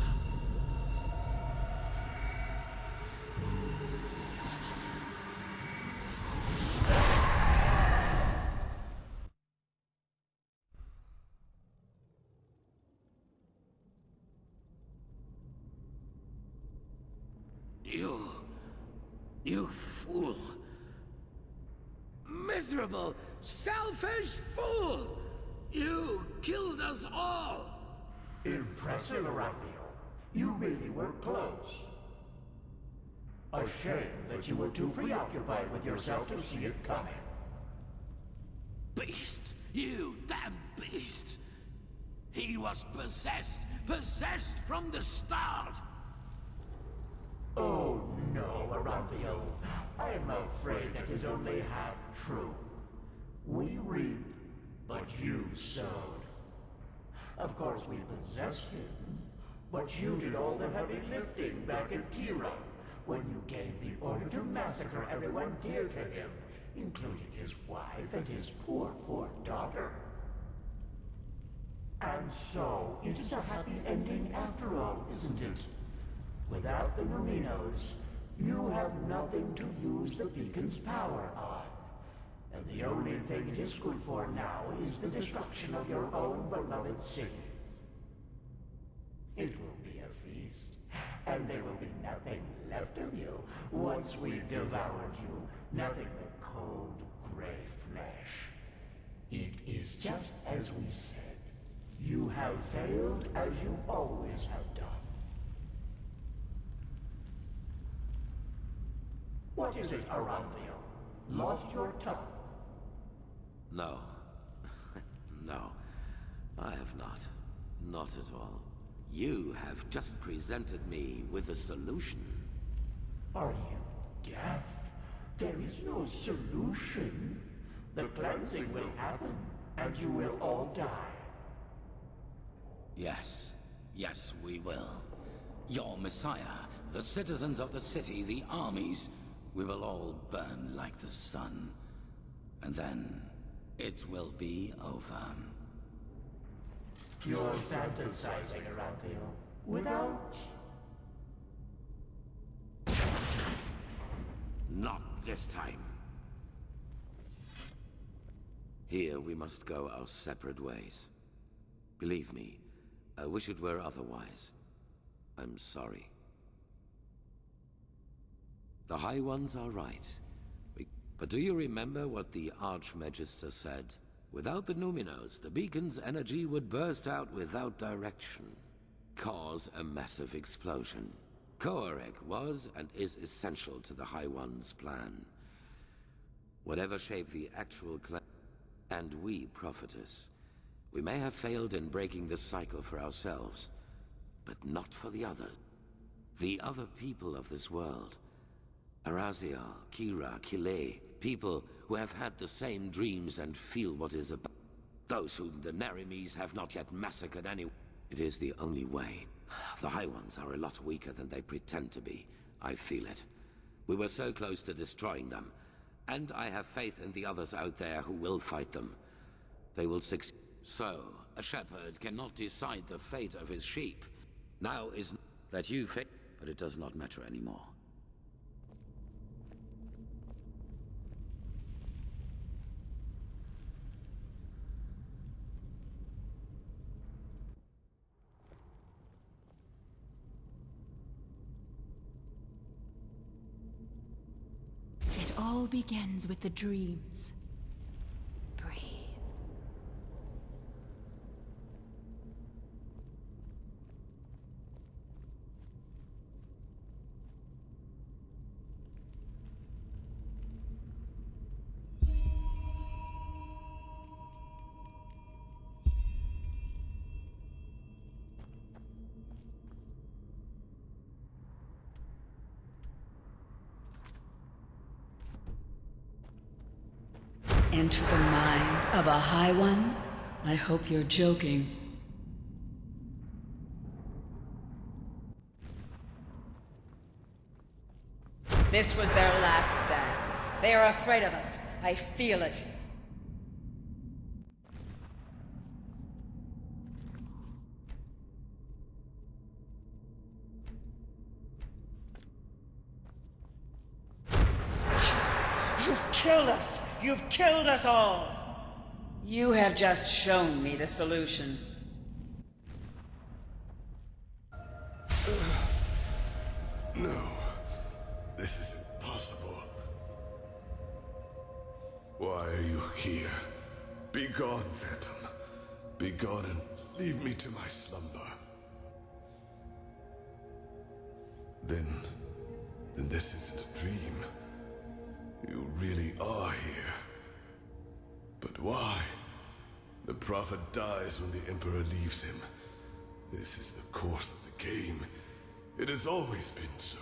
You fool. Miserable, selfish fool! You killed us all! Impressive, Aranthio. You really were close. A shame that you were too preoccupied with yourself to see it coming. Beasts! You damn beast! He was possessed! Possessed from the start! Oh no, Aranthio. I am afraid that is only half true. We reap, but you sowed. Of course we possessed him, but you did all the heavy lifting back at Kira, when you gave the order to massacre everyone dear to him, including his wife and his poor, poor daughter. And so, it is a happy ending after all, isn't it? Without the Numinos, you have nothing to use the beacon's power on. And the only thing it is good for now is the destruction of your own beloved city. It will be a feast, and there will be nothing left of you once we've devoured you. Nothing but cold, gray flesh. It is just as we said. You have failed as you always have done. What is it, Aranthio? Lost your tongue? No. No. I have not. Not at all. You have just presented me with a solution. Are you deaf? There is no solution. The cleansing will happen, and you will all die. Yes. Yes, we will. Your Messiah, the citizens of the city, the armies, we will all burn like the sun. And then, it will be over. You're fantasizing, Aranthio. Without... Not this time. Here we must go our separate ways. Believe me, I wish it were otherwise. I'm sorry. The High Ones are right. But do you remember what the Archmagister said? Without the Numinos, the beacon's energy would burst out without direction, cause a massive explosion. Koarek was and is essential to the High One's plan. Whatever shape the actual clan, and we, Prophetess, we may have failed in breaking the cycle for ourselves, but not for the others. The other people of this world. Arazial, Kira, Kile, people who have had the same dreams and feel what is about. Those whom the Nerimes have not yet massacred anyway. It is the only way. The High Ones are a lot weaker than they pretend to be. I feel it. We were so close to destroying them. And I have faith in the others out there who will fight them. They will succeed. So, a shepherd cannot decide the fate of his sheep. Now is that you fail, but it does not matter anymore. It all begins with the dreams. Breathe. Enter the mind of a High One? I hope you're joking. This was their last stand. They are afraid of us. I feel it. You've killed us! You've killed us all! You have just shown me the solution. No. This is impossible. Why are you here? Be gone, Phantom. Be gone and leave me to my slumber. Then, then this isn't a dream. You really are here. But why? The Prophet dies when the Emperor leaves him. This is the course of the game. It has always been so.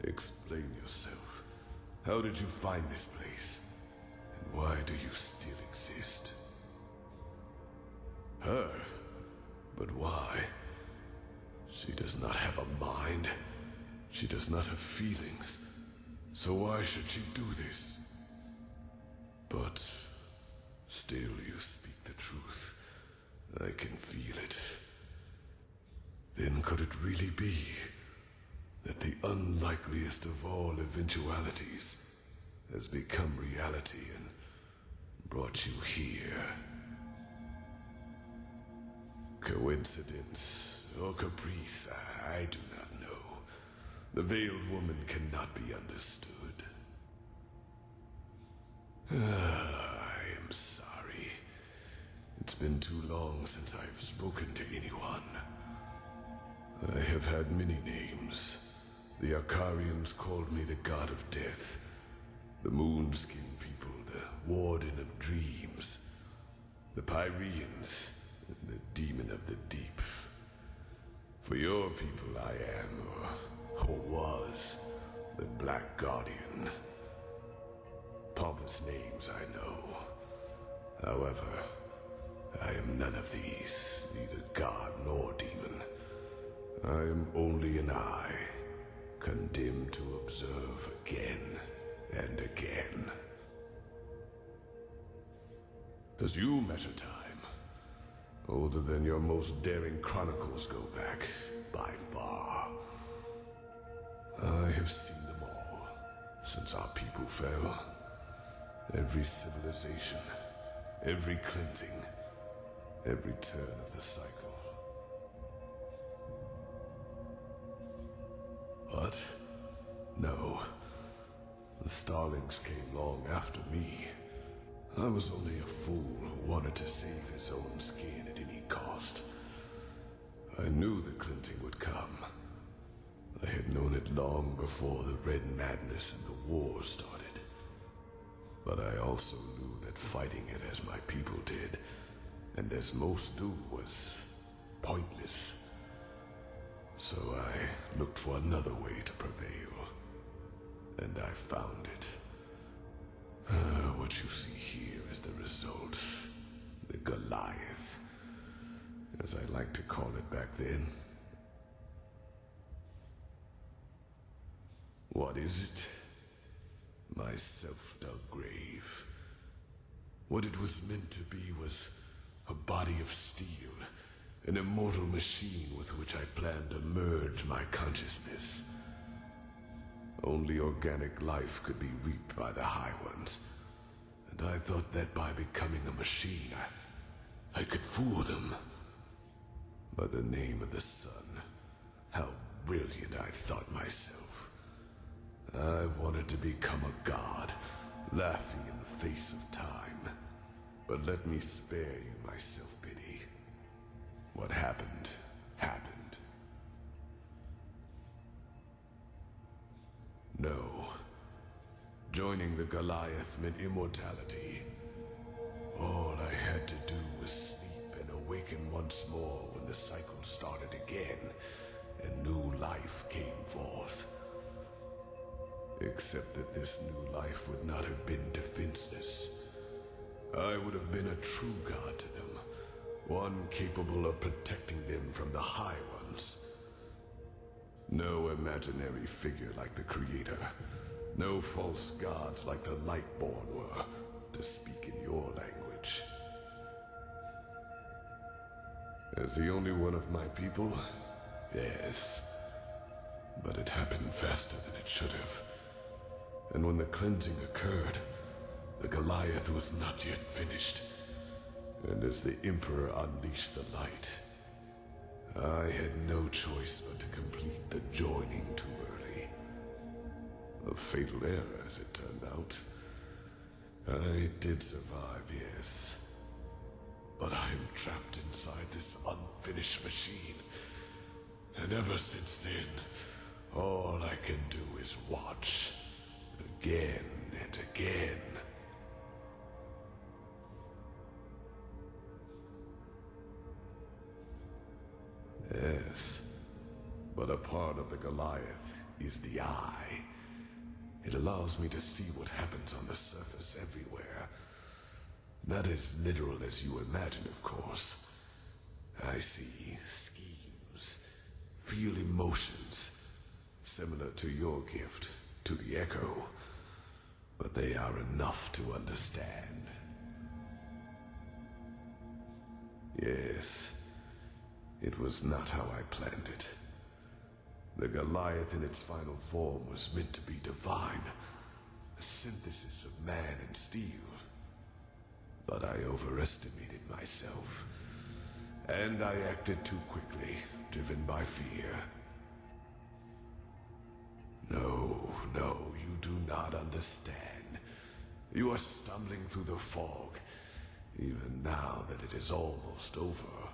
Explain yourself. How did you find this place? And why do you still exist? Her? But why? She does not have a mind. She does not have feelings. So why should she do this? But still you speak the truth. I can feel it. Then could it really be that the unlikeliest of all eventualities has become reality and brought you here? Coincidence or caprice, I do not know. The veiled woman cannot be understood. I am sorry. It's been too long since I've spoken to anyone. I have had many names. The Akarians called me the God of Death, the Moonskin people, the Warden of Dreams, the Pyreans, and the Demon of the Deep. For your people I am, or was, the Black Guardian. Pompous names, I know. However, I am none of these, neither god nor demon. I am only an eye, condemned to observe again and again. As you measure time, older than your most daring chronicles go back, by far. I have seen them all, since our people fell. Every civilization, every cleansing, every turn of the cycle. What? No. The Starlings came long after me. I was only a fool who wanted to save his own skin at any cost. I knew the cleansing would come. I had known it long before the Red Madness and the war started. But I also knew that fighting it as my people did, and as most do, was pointless. So I looked for another way to prevail, and I found it. What you see here is the result. The Goliath, as I like to call it back then. What is it? My self-dug grave. What it was meant to be was a body of steel, an immortal machine with which I planned to merge my consciousness. Only organic life could be reaped by the High Ones, and I thought that by becoming a machine, I could fool them. By the name of the sun, how brilliant I thought myself. I wanted to become a god, laughing in the face of time. But let me spare you my self-pity. What happened, happened. No. Joining the Goliath meant immortality. All I had to do was sleep and awaken once more when the cycle started again, and new life came forth. Except that this new life would not have been defenseless. I would have been a true god to them, one capable of protecting them from the High Ones. No imaginary figure like the Creator, no false gods like the Lightborn were, to speak in your language. As the only one of my people, yes. But it happened faster than it should have. And when the cleansing occurred, the Goliath was not yet finished. And as the Emperor unleashed the light, I had no choice but to complete the joining too early. A fatal error, as it turned out. I did survive, yes. But I am trapped inside this unfinished machine. And ever since then, All I can do is watch, again and again. Yes, but a part of the Goliath is the eye. It allows me to see what happens on the surface everywhere. Not as literal as you imagine, of course. I see schemes, feel emotions, similar to your gift, to the Echo. But they are enough to understand. Yes, it was not how I planned it. The Goliath in its final form was meant to be divine, a synthesis of man and steel. But I overestimated myself, and I acted too quickly, driven by fear. No, you do not understand. You are stumbling through the fog, even now that it is almost over.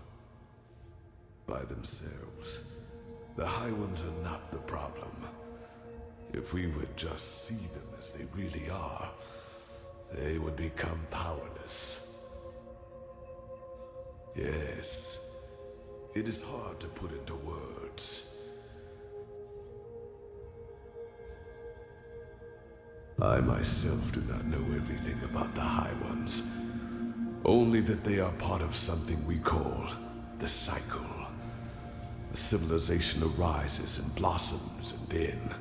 By themselves, the High Ones are not the problem. If we would just see them as they really are, they would become powerless. Yes, it is hard to put into words. I myself do not know everything about the High Ones. Only that they are part of something we call the cycle. A civilization arises and blossoms, and then,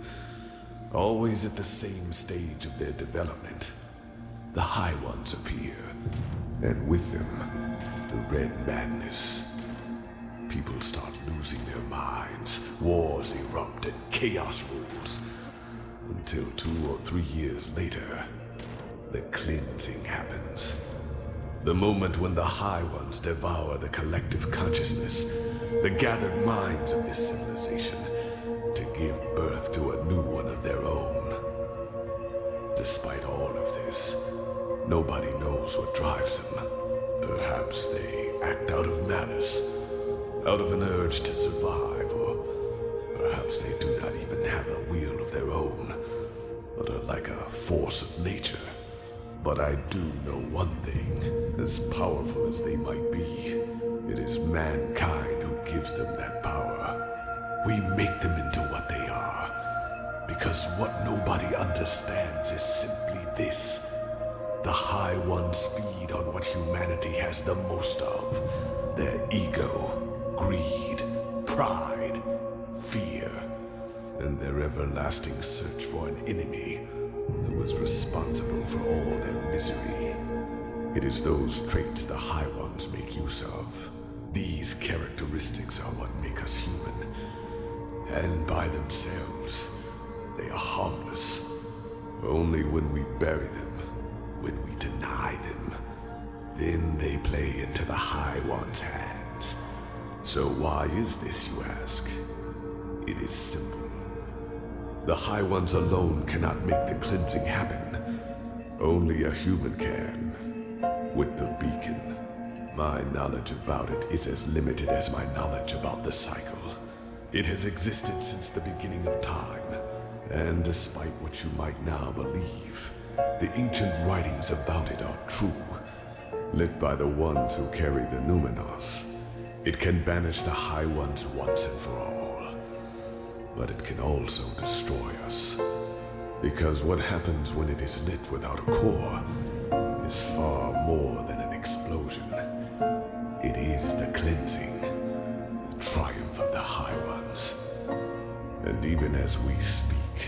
always at the same stage of their development, the High Ones appear, and with them, the Red Madness. People start losing their minds, wars erupt, and chaos rules. Until 2 or 3 years later, the cleansing happens. The moment when the High Ones devour the collective consciousness, the gathered minds of this civilization, to give birth to a new one of their own. Despite all of this, nobody knows what drives them. Perhaps they act out of malice, out of an urge to survive, or perhaps they do not even have a will of their own, but are like a force of nature. But I do know one thing, as powerful as they might be, it is mankind who gives them that power. We make them into what they are, because what nobody understands is simply this. The High Ones feed on what humanity has the most of, their ego, greed, pride, fear, and their everlasting search for an enemy who is responsible for all their misery. It is those traits the High Ones make use of. These characteristics are what make us human. And by themselves, they are harmless. Only when we bury them, when we deny them, then they play into the High One's hands. So why is this, you ask? It is simple. The High Ones alone cannot make the cleansing happen. Only a human can. With the beacon, my knowledge about it is as limited as my knowledge about the cycle. It has existed since the beginning of time, and despite what you might now believe, the ancient writings about it are true. Lit by the ones who carry the Numenos, it can banish the High Ones once and for all. But it can also destroy us. Because what happens when it is lit without a core is far more than an explosion. It is the cleansing, the triumph of the High Ones. And even as we speak,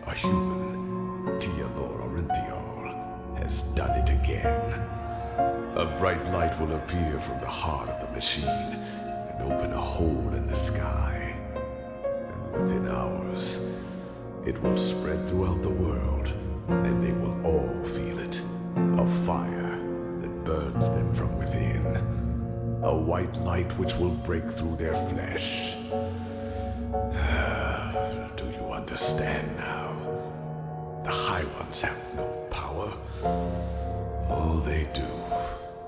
a human, Tealor Orinthiol, has done it again. A bright light will appear from the heart of the machine and open a hole in the sky. Within hours, it will spread throughout the world, and they will all feel it. A fire that burns them from within. A white light which will break through their flesh. Do you understand now? The High Ones have no power. All they do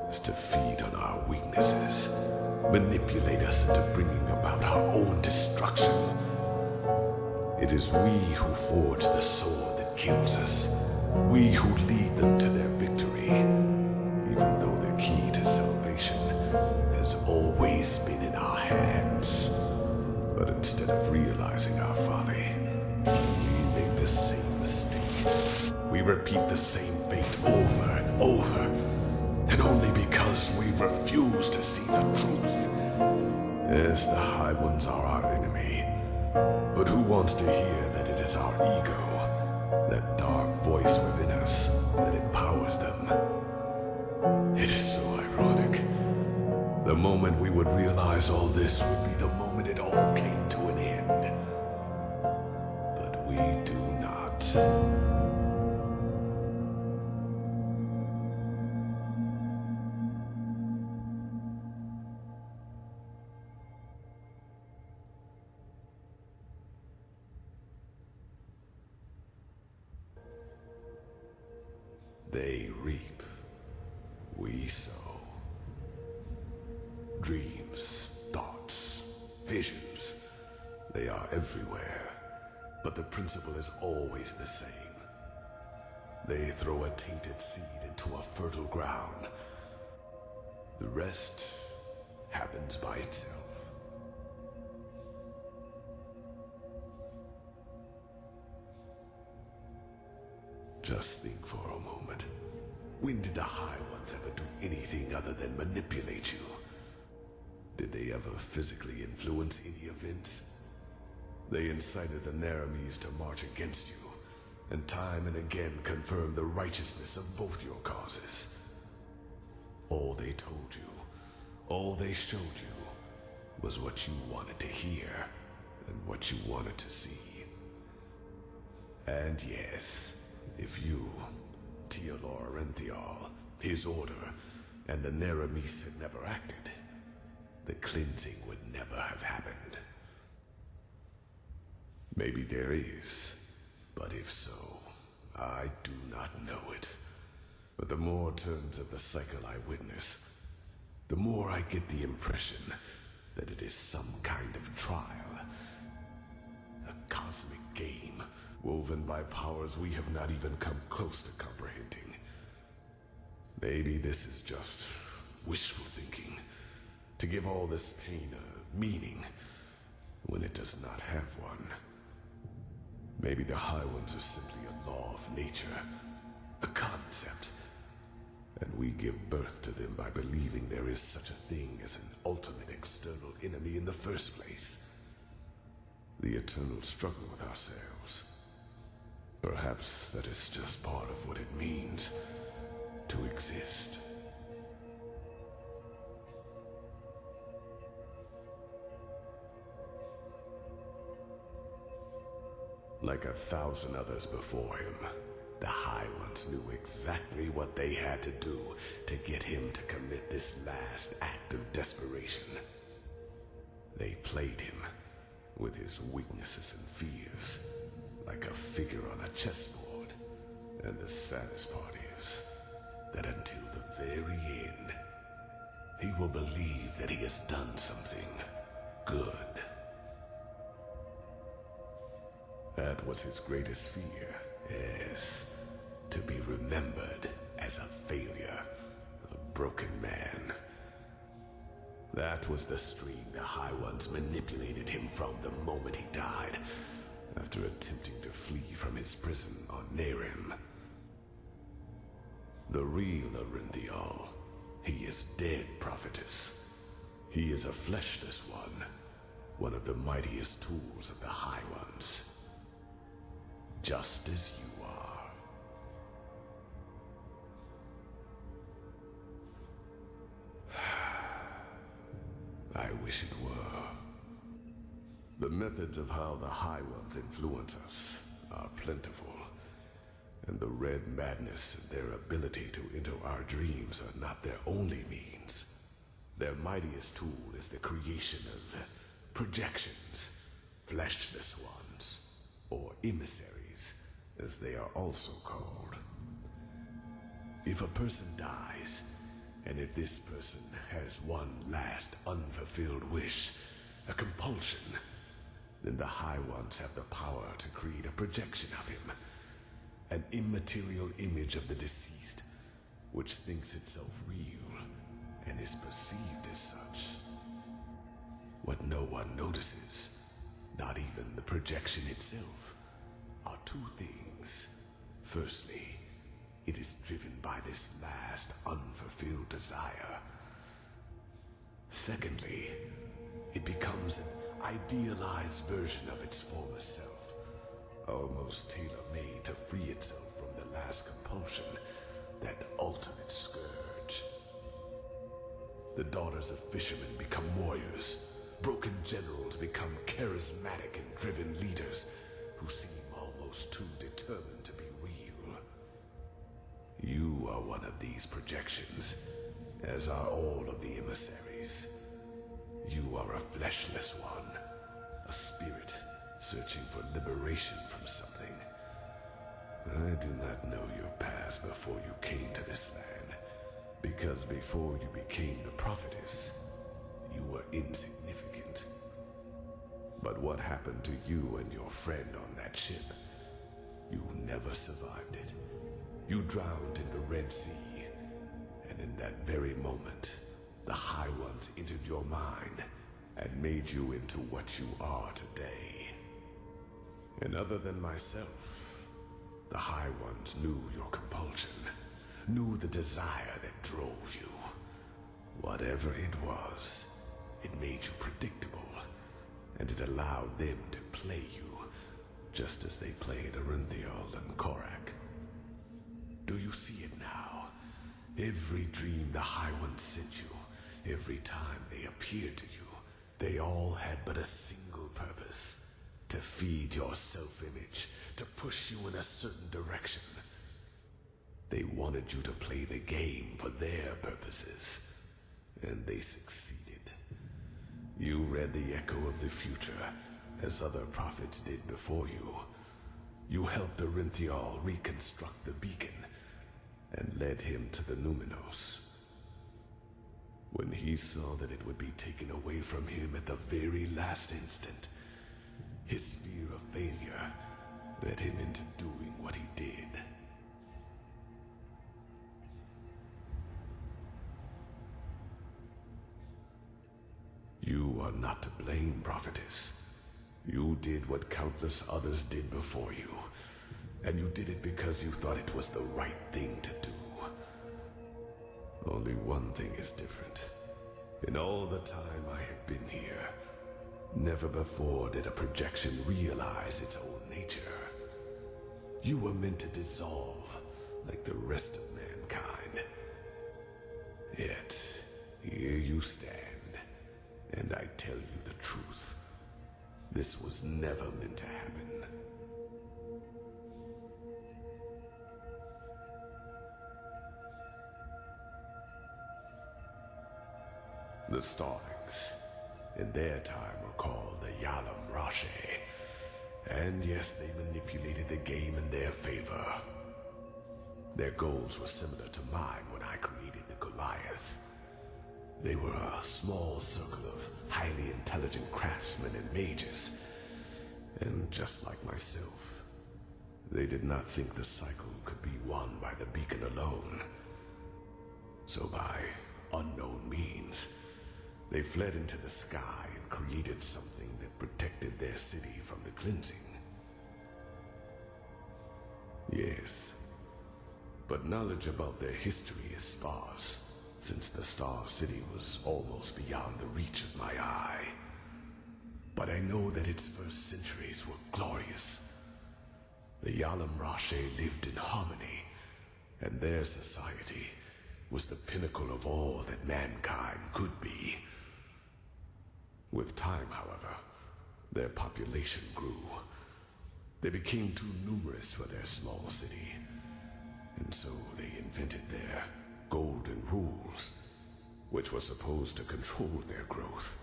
is to feed on our weaknesses, manipulate us into bringing about our own destruction. It is we who forge the sword that kills us. We who lead them to their victory. Even though the key to salvation has always been in our hands. But instead of realizing our folly, we make the same mistake. We repeat the same fate over and over. And only because we refuse to see the truth. Yes, the High Ones are our enemy. But who wants to hear that it is our ego, that dark voice within us, that empowers them? It is so ironic. The moment we would realize all this would be the moment it all came to an end. But we do not. They reap, we sow. Dreams, thoughts, visions, they are everywhere, but the principle is always the same. They throw a tainted seed into a fertile ground. The rest happens by itself. Just think for a moment. When did the High Ones ever do anything other than manipulate you? Did they ever physically influence any events? They incited the Naramis to march against you, and time and again confirmed the righteousness of both your causes. All they told you, all they showed you, was what you wanted to hear, and what you wanted to see. And yes, if you, Tealor Enthial, his order, and the Naramis had never acted, the cleansing would never have happened. Maybe there is, but if so, I do not know it. But the more turns of the cycle I witness, the more I get the impression that it is some kind of trial. A cosmic game, woven by powers we have not even come close to comprehending. Maybe this is just wishful thinking, to give all this pain a meaning, when it does not have one. Maybe the High Ones are simply a law of nature, a concept, and we give birth to them by believing there is such a thing as an ultimate external enemy in the first place. The eternal struggle with ourselves. Perhaps that is just part of what it means to exist. Like 1,000 others before him, the High Ones knew exactly what they had to do to get him to commit this last act of desperation. They played him with his weaknesses and fears, like a figure on a chessboard. And the saddest part is that until the very end, he will believe that he has done something good. That was his greatest fear, yes. To be remembered as a failure, a broken man. That was the stream the High Ones manipulated him from the moment he died, after attempting to flee from his prison on Nerim. The real Arinthial, he is dead, prophetess. He is a fleshless one of the mightiest tools of the High Ones. Just as you are. I wish it were. The methods of how the High Ones influence us are plentiful, and the Red Madness and their ability to enter our dreams are not their only means. Their mightiest tool is the creation of projections, fleshless ones, or emissaries, as they are also called. If a person dies, and if this person has one last unfulfilled wish, a compulsion, then the High Ones have the power to create a projection of him. An immaterial image of the deceased, which thinks itself real and is perceived as such. What no one notices, not even the projection itself, are two things. Firstly, it is driven by this last unfulfilled desire. Secondly, it becomes an idealized version of its former self, almost tailor-made to free itself from the last compulsion, that ultimate scourge. The daughters of fishermen become warriors. Broken generals become charismatic and driven leaders who seem almost too determined to be real. You are one of these projections, as are all of the emissaries. You are a fleshless one, a spirit searching for liberation from something. I do not know your past before you came to this land, because before you became the prophetess, you were insignificant. But what happened to you and your friend on that ship? You never survived it. You drowned in the Red Sea, and in that very moment, the High Ones entered your mind and made you into what you are today. And other than myself, the High Ones knew your compulsion, knew the desire that drove you. Whatever it was, it made you predictable, and it allowed them to play you, just as they played Arinthiel and Korak. Do you see it now? Every dream the High Ones sent you, every time they appeared to you, they all had but a single purpose: to feed your self-image, to push you in a certain direction. They wanted you to play the game for their purposes, and they succeeded. You read the echo of the future, as other prophets did before you. You helped Arinthiel reconstruct the beacon, and led him to the Numinos. When he saw that it would be taken away from him at the very last instant, his fear of failure led him into doing what he did. You are not to blame, prophetess. You did what countless others did before you, and you did it because you thought it was the right thing to do. Only one thing is different. In all the time I have been here, never before did a projection realize its own nature. You were meant to dissolve like the rest of mankind. Yet, here you stand, and I tell you the truth. This was never meant to happen. The Starlings, in their time, were called the Yalam Rashe. And yes, they manipulated the game in their favor. Their goals were similar to mine when I created the Goliath. They were a small circle of highly intelligent craftsmen and mages. And just like myself, they did not think the cycle could be won by the beacon alone. So by unknown means, they fled into the sky and created something that protected their city from the cleansing. Yes, but knowledge about their history is sparse, since the Star City was almost beyond the reach of my eye. But I know that its first centuries were glorious. The Yalam Rashe lived in harmony, and their society was the pinnacle of all that mankind could be. With time, however, their population grew. They became too numerous for their small city, and so they invented their golden rules, which were supposed to control their growth.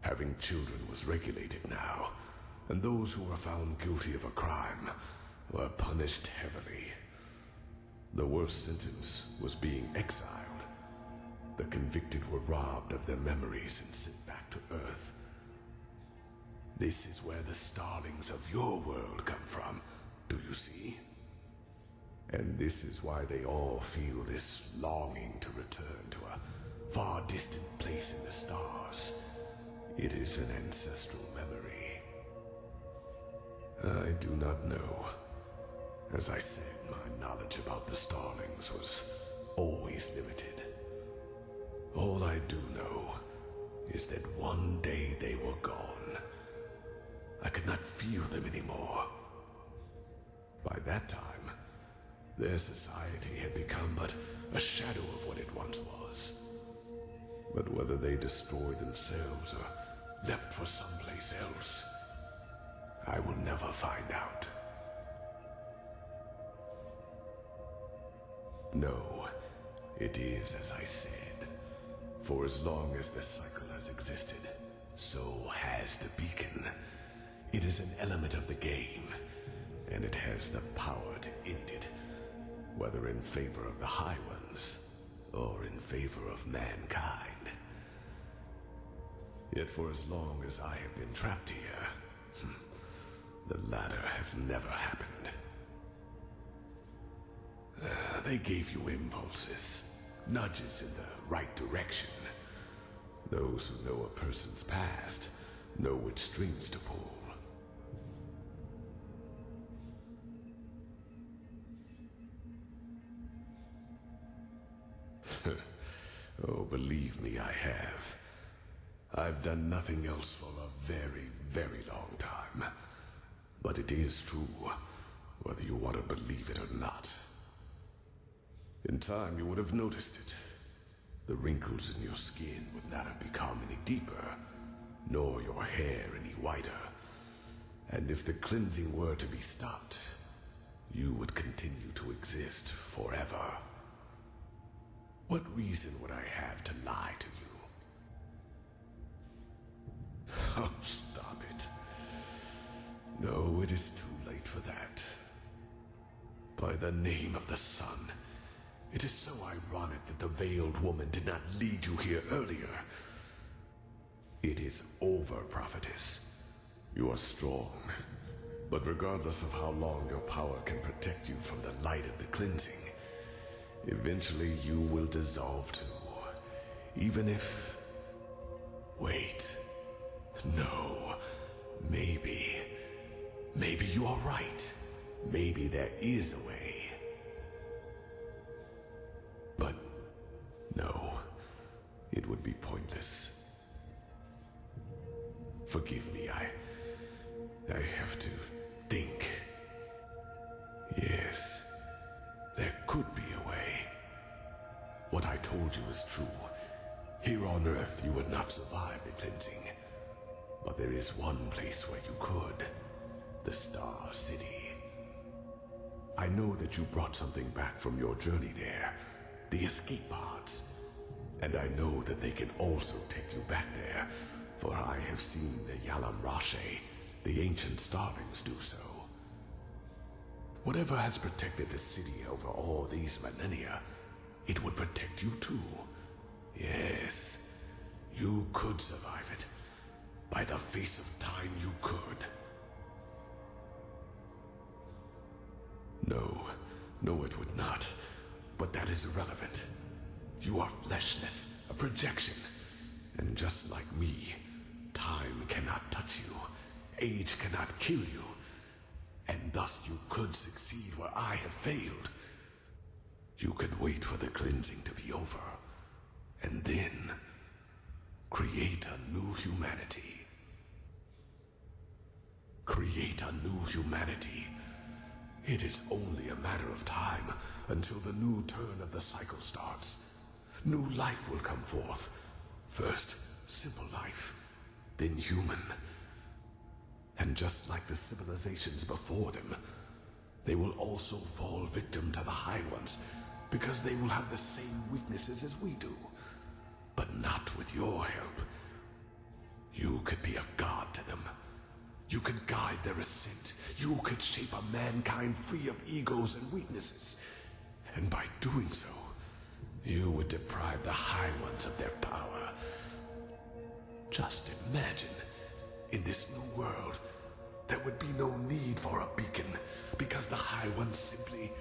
Having children was regulated now, and those who were found guilty of a crime were punished heavily. The worst sentence was being exiled. The convicted were robbed of their memories and sent back to Earth. This is where the starlings of your world come from, do you see? And this is why they all feel this longing to return to a far distant place in the stars. It is an ancestral memory. I do not know. As I said, my knowledge about the starlings was always limited. All I do know is that one day they were gone. I could not feel them anymore. By that time, their society had become but a shadow of what it once was. But whether they destroyed themselves or left for someplace else, I will never find out. No, it is as I said. For as long as this cycle has existed, so has the beacon. It is an element of the game, and it has the power to end it, whether in favor of the High Ones or in favor of mankind. Yet for as long as I have been trapped here, the latter has never happened. They gave you impulses, nudges in the right direction. Those who know a person's past know which strings to pull. Oh, believe me, I have. I've done nothing else for a very, very long time. But it is true, whether you want to believe it or not. In time, you would have noticed it. The wrinkles in your skin would not have become any deeper, nor your hair any whiter. And if the cleansing were to be stopped, you would continue to exist forever. What reason would I have to lie to you? Oh, stop it. No, it is too late for that. By the name of the sun, it is so ironic that the veiled woman did not lead you here earlier. It is over, prophetess. You are strong, but regardless of how long your power can protect you from the light of the cleansing, eventually you will dissolve too. Even if... Wait. No. Maybe you are right. Maybe there is a way. But no, it would be pointless. Forgive me, I have to think. Yes, there could be a way. What I told you is true. Here on Earth, you would not survive the cleansing. But there is one place where you could. The Star City. I know that you brought something back from your journey there. The escape pods. And I know that they can also take you back there, for I have seen the Yalam Rashe, the ancient starlings, do so. Whatever has protected the city over all these millennia, it would protect you too. Yes, you could survive it. By the face of time, you could. No, it would not. But that is irrelevant. You are fleshless, a projection. And just like me, time cannot touch you. Age cannot kill you. And thus you could succeed where I have failed. You could wait for the cleansing to be over. And then create a new humanity. Create a new humanity. It is only a matter of time until the new turn of the cycle starts. New life will come forth. First, simple life, then human. And just like the civilizations before them, they will also fall victim to the High Ones, because they will have the same weaknesses as we do. But not with your help. You could be a god to them. You could guide their ascent. You could shape a mankind free of egos and weaknesses. And by doing so, you would deprive the High Ones of their power. Just imagine In this new world, there would be no need for a beacon, because the High Ones simply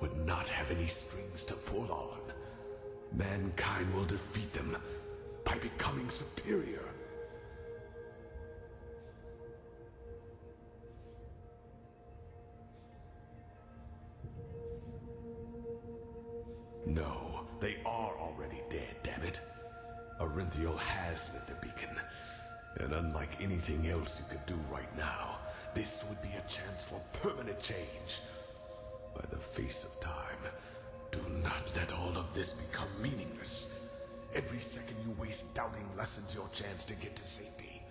would not have any strings to pull on. Mankind will defeat them by becoming superior. No, they are already dead, damn it. Arinthiel has lit the beacon, and unlike anything else you could do right now, this would be a chance for permanent change. By the face of time, do not let all of this become meaningless. Every second you waste doubting lessens your chance to get to safety.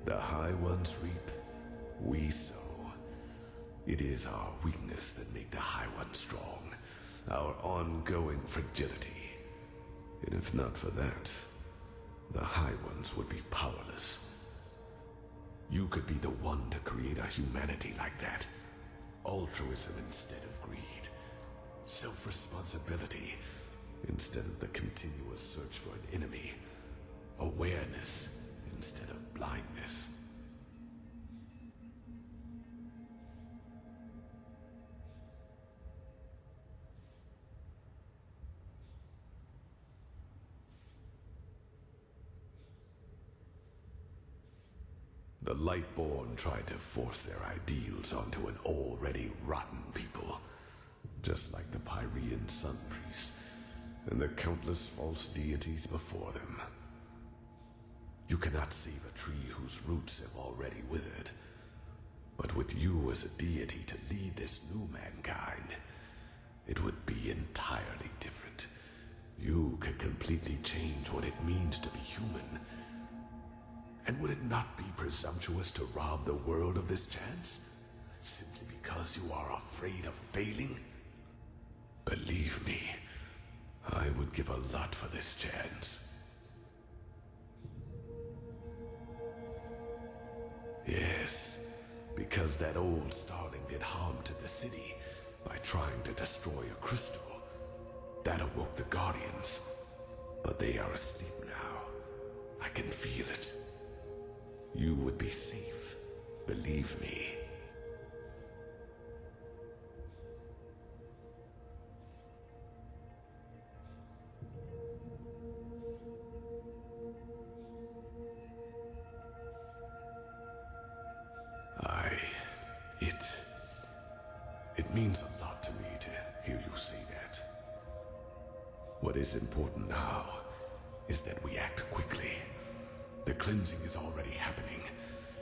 The High Ones reap, we sow. It is our weakness that make the High Ones strong, our ongoing fragility. And if not for that, the High Ones would be powerless. You could be the one to create a humanity like that. Altruism instead of greed. Self-responsibility instead of the continuous search for an enemy. Awareness instead of blindness. The Lightborn tried to force their ideals onto an already rotten people, just like the Pyrean Sun Priest and the countless false deities before them. You cannot save a tree whose roots have already withered, but with you as a deity to lead this new mankind, it would be entirely different. You could completely change what it means to be human. And would it not be presumptuous to rob the world of this chance, simply because you are afraid of failing? Believe me, I would give a lot for this chance. Yes, because that old starling did harm to the city by trying to destroy a crystal. That awoke the Guardians, but they are asleep now. I can feel it. You would be safe, believe me. It means a lot to me to hear you say that. What is important now is that we act quickly. The cleansing is already happening,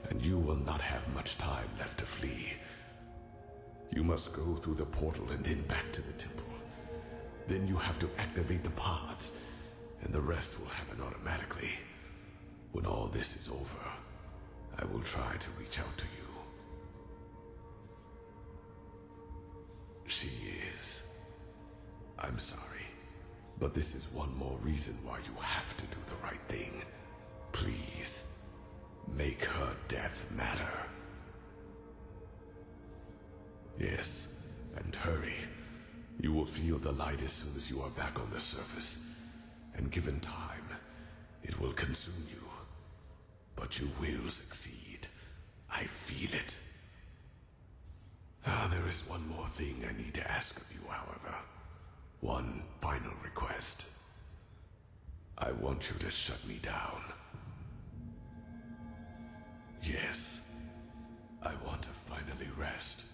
and you will not have much time left to flee. You must go through the portal and then back to the temple. Then you have to activate the pods, and the rest will happen automatically. When all this is over, I will try to reach out to you. She is. I'm sorry, but this is one more reason why you have to do the right thing. Please, make her death matter. Yes, and hurry. You will feel the light as soon as you are back on the surface. And given time, it will consume you. But you will succeed. I feel it. There is one more thing I need to ask of you, however. One final request. I want you to shut me down. Yes, I want to finally rest.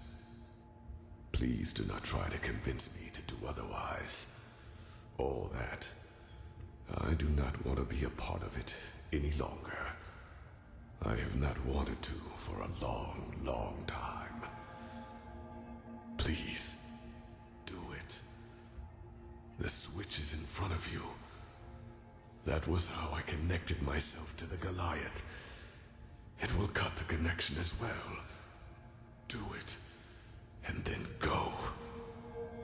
Please do not try to convince me to do otherwise. All that. I do not want to be a part of it any longer. I have not wanted to for a long, long time. Please, do it. The switch is in front of you. That was how I connected myself to the Goliath. It will cut the connection as well. Do it, and then go.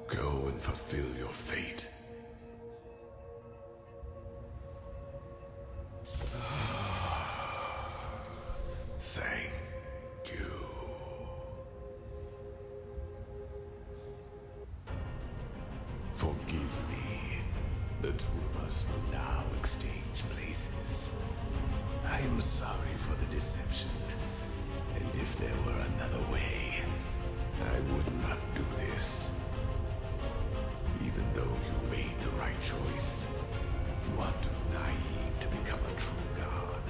Go and fulfill your fate. Thank you. Forgive me. The two of us will now exchange places. I am sorry for the deception. And if there were another way, I would not do this. Even though you made the right choice, you are too naive to become a true god.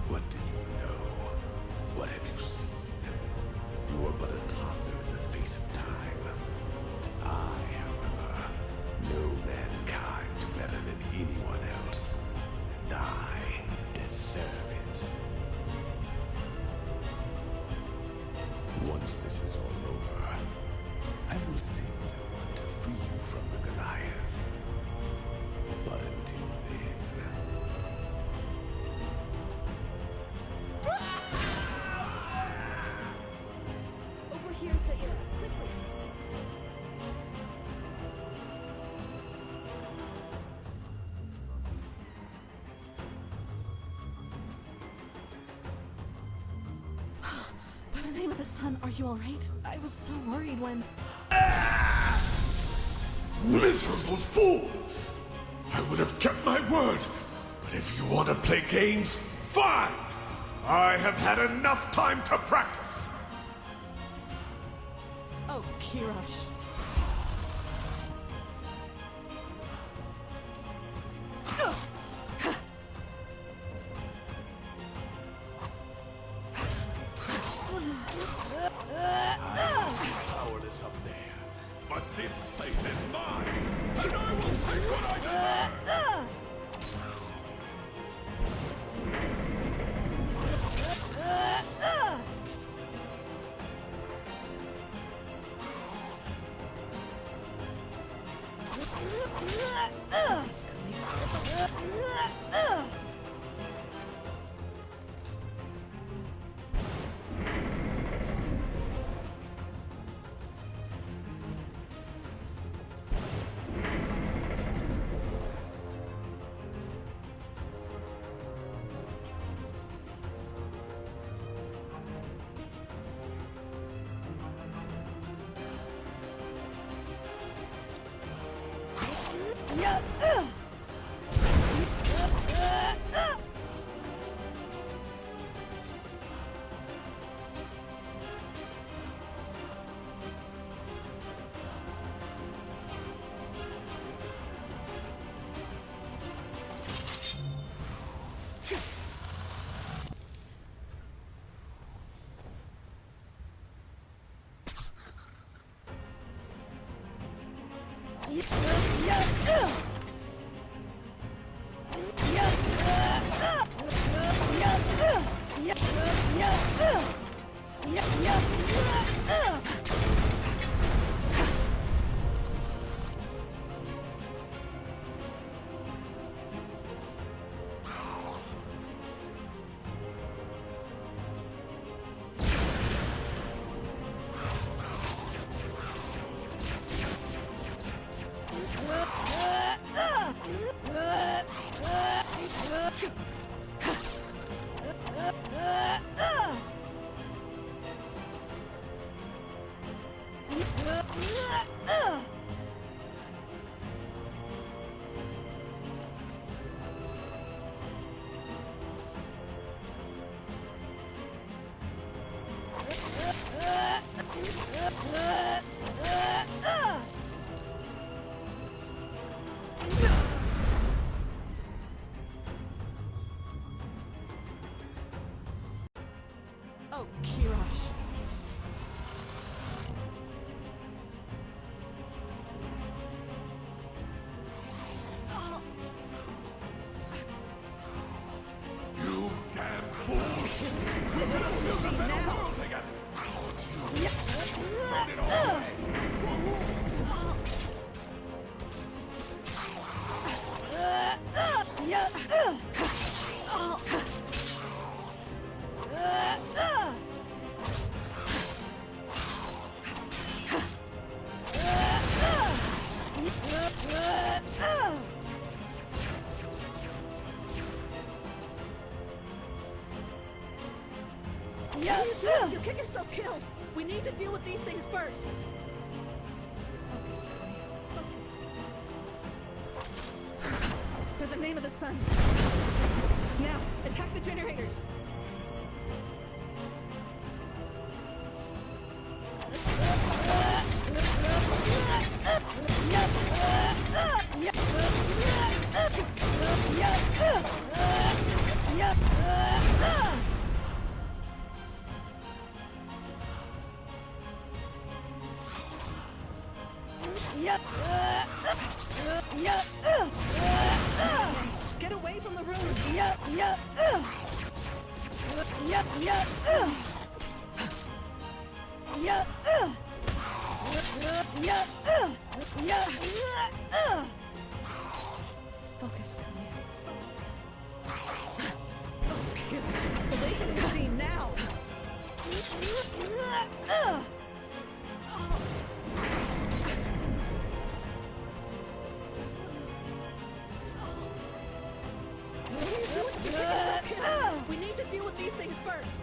What do you know? What have you seen? You are but a toddler in the face of time. I, however, know mankind better than anyone else, and I deserve it. Once this is all over, I will send someone to free you from the Goliath. But until then... Over here, Zaira, quickly! By the name of the sun, are you alright? I was so worried when... Miserable fool! I would have kept my word, but if you want to play games, fine! I have had enough time to practice! Oh, Kirosh. Powerless up there, but this place is mine, and I will take what I deserve! Oh, Kirosh. You damn fool! We're gonna build a better world together! But you thrown it all away! For who? What are you doing? You'll get yourself killed. We need to deal with these things first. Focus, Ellie. Focus. For the name of the sun. Now, attack the generators! Get away from the room! Focus, come here. Okay, awaken the machine now! We need to deal with these things first!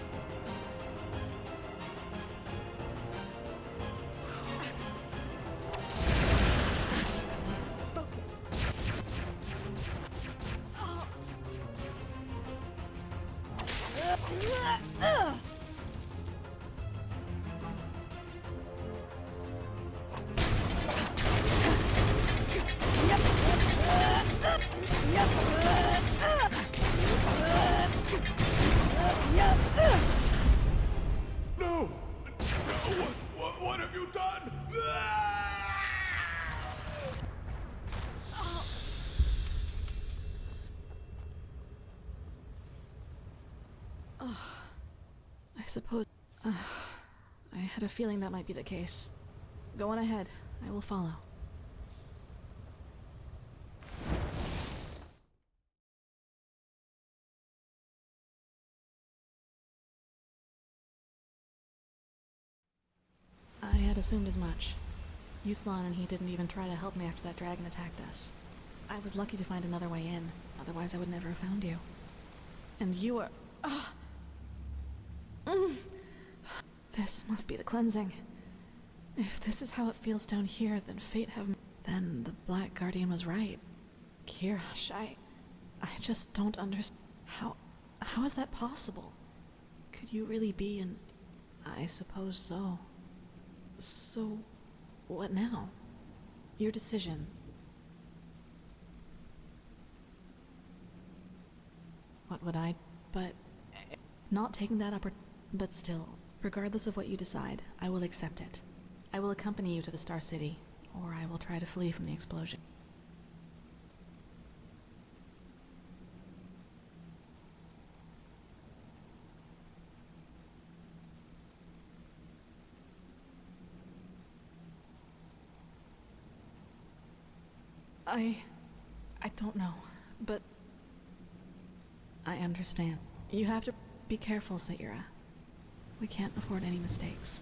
Focus. No! What have you done? I suppose... I had a feeling that might be the case. Go on ahead. I will follow. I had assumed as much. Yuslan and he didn't even try to help me after that dragon attacked us. I was lucky to find another way in, otherwise I would never have found you. And you were... This must be the cleansing. If this is how it feels down here, then fate have... Then the Black Guardian was right. Kirash, I just don't understand. How is that possible? Could you really be an... I suppose so. So, what now? Your decision. What would I... But... Not taking that opportunity... But still, regardless of what you decide, I will accept it. I will accompany you to the Star City, or I will try to flee from the explosion. I don't know, but I understand. You have to be careful, Saira. We can't afford any mistakes.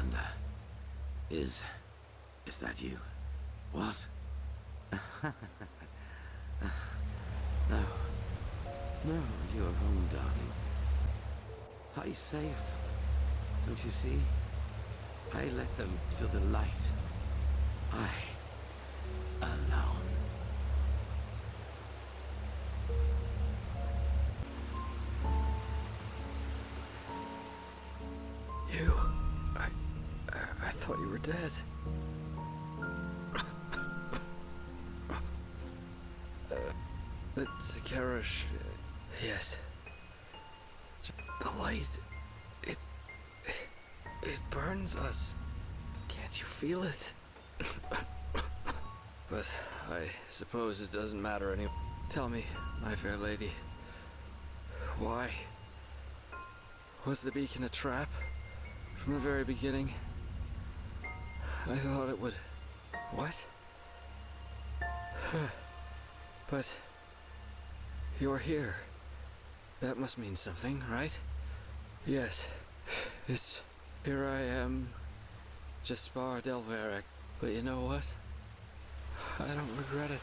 Commander. Is that you? What? No. No, you are wrong, darling. I saved them. Don't you see? I led them to the light. I alone. You... I thought you were dead. The Sakarish... yes. The light... It burns us. Can't you feel it? But I suppose it doesn't matter anymore. Tell me, my fair lady, why? Was the beacon a trap? From the very beginning? I thought it would... What? But... You're here. That must mean something, right? Yes. It's... Here I am. Jaspar Delveric. But you know what? I don't regret it.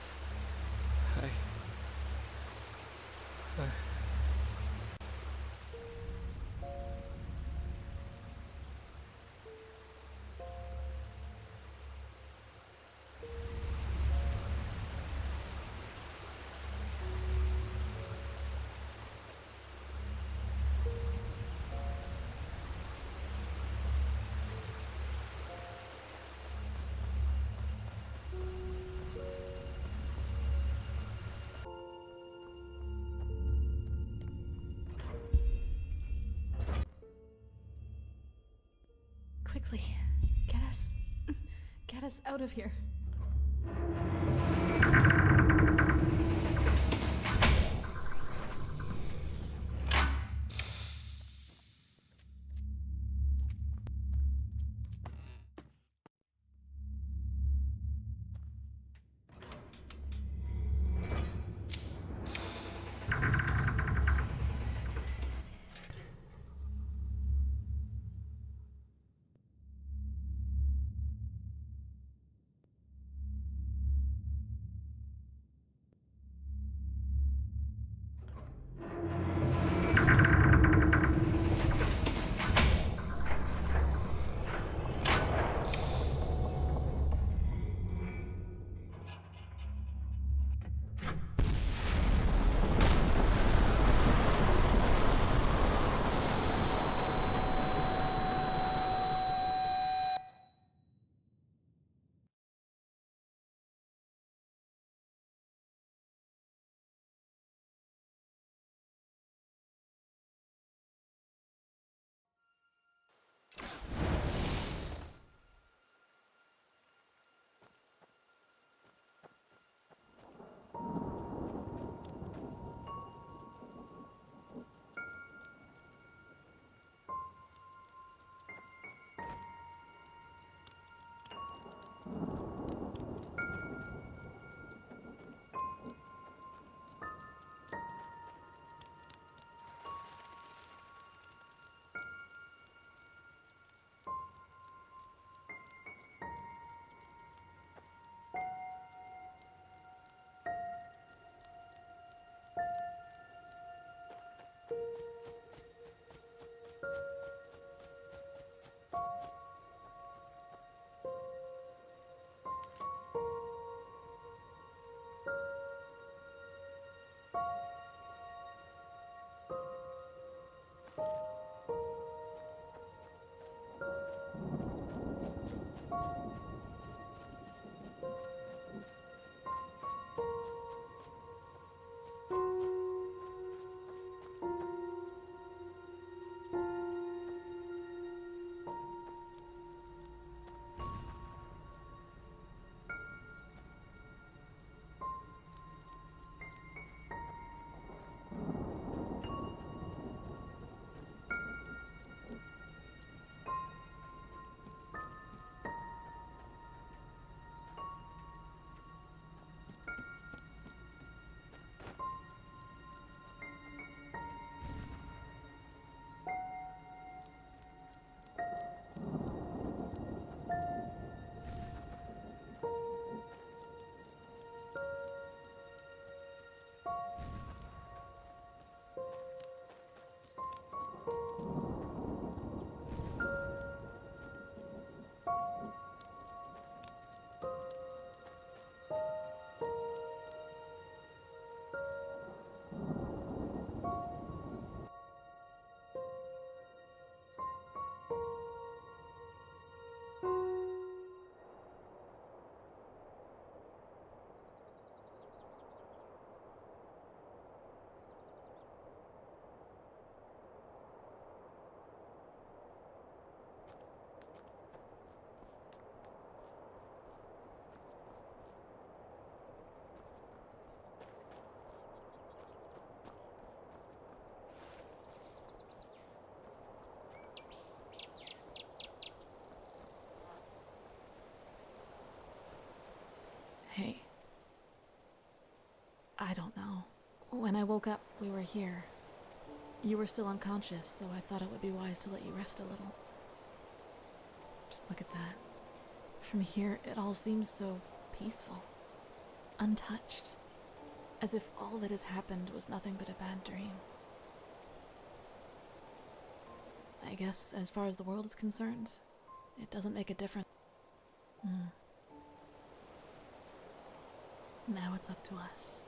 I... Quickly, get us out of here. I don't know. When I woke up, we were here. You were still unconscious, so I thought it would be wise to let you rest a little. Just look at that. From here, it all seems so peaceful, untouched, as if all that has happened was nothing but a bad dream. I guess, as far as the world is concerned, it doesn't make a difference. Now it's up to us.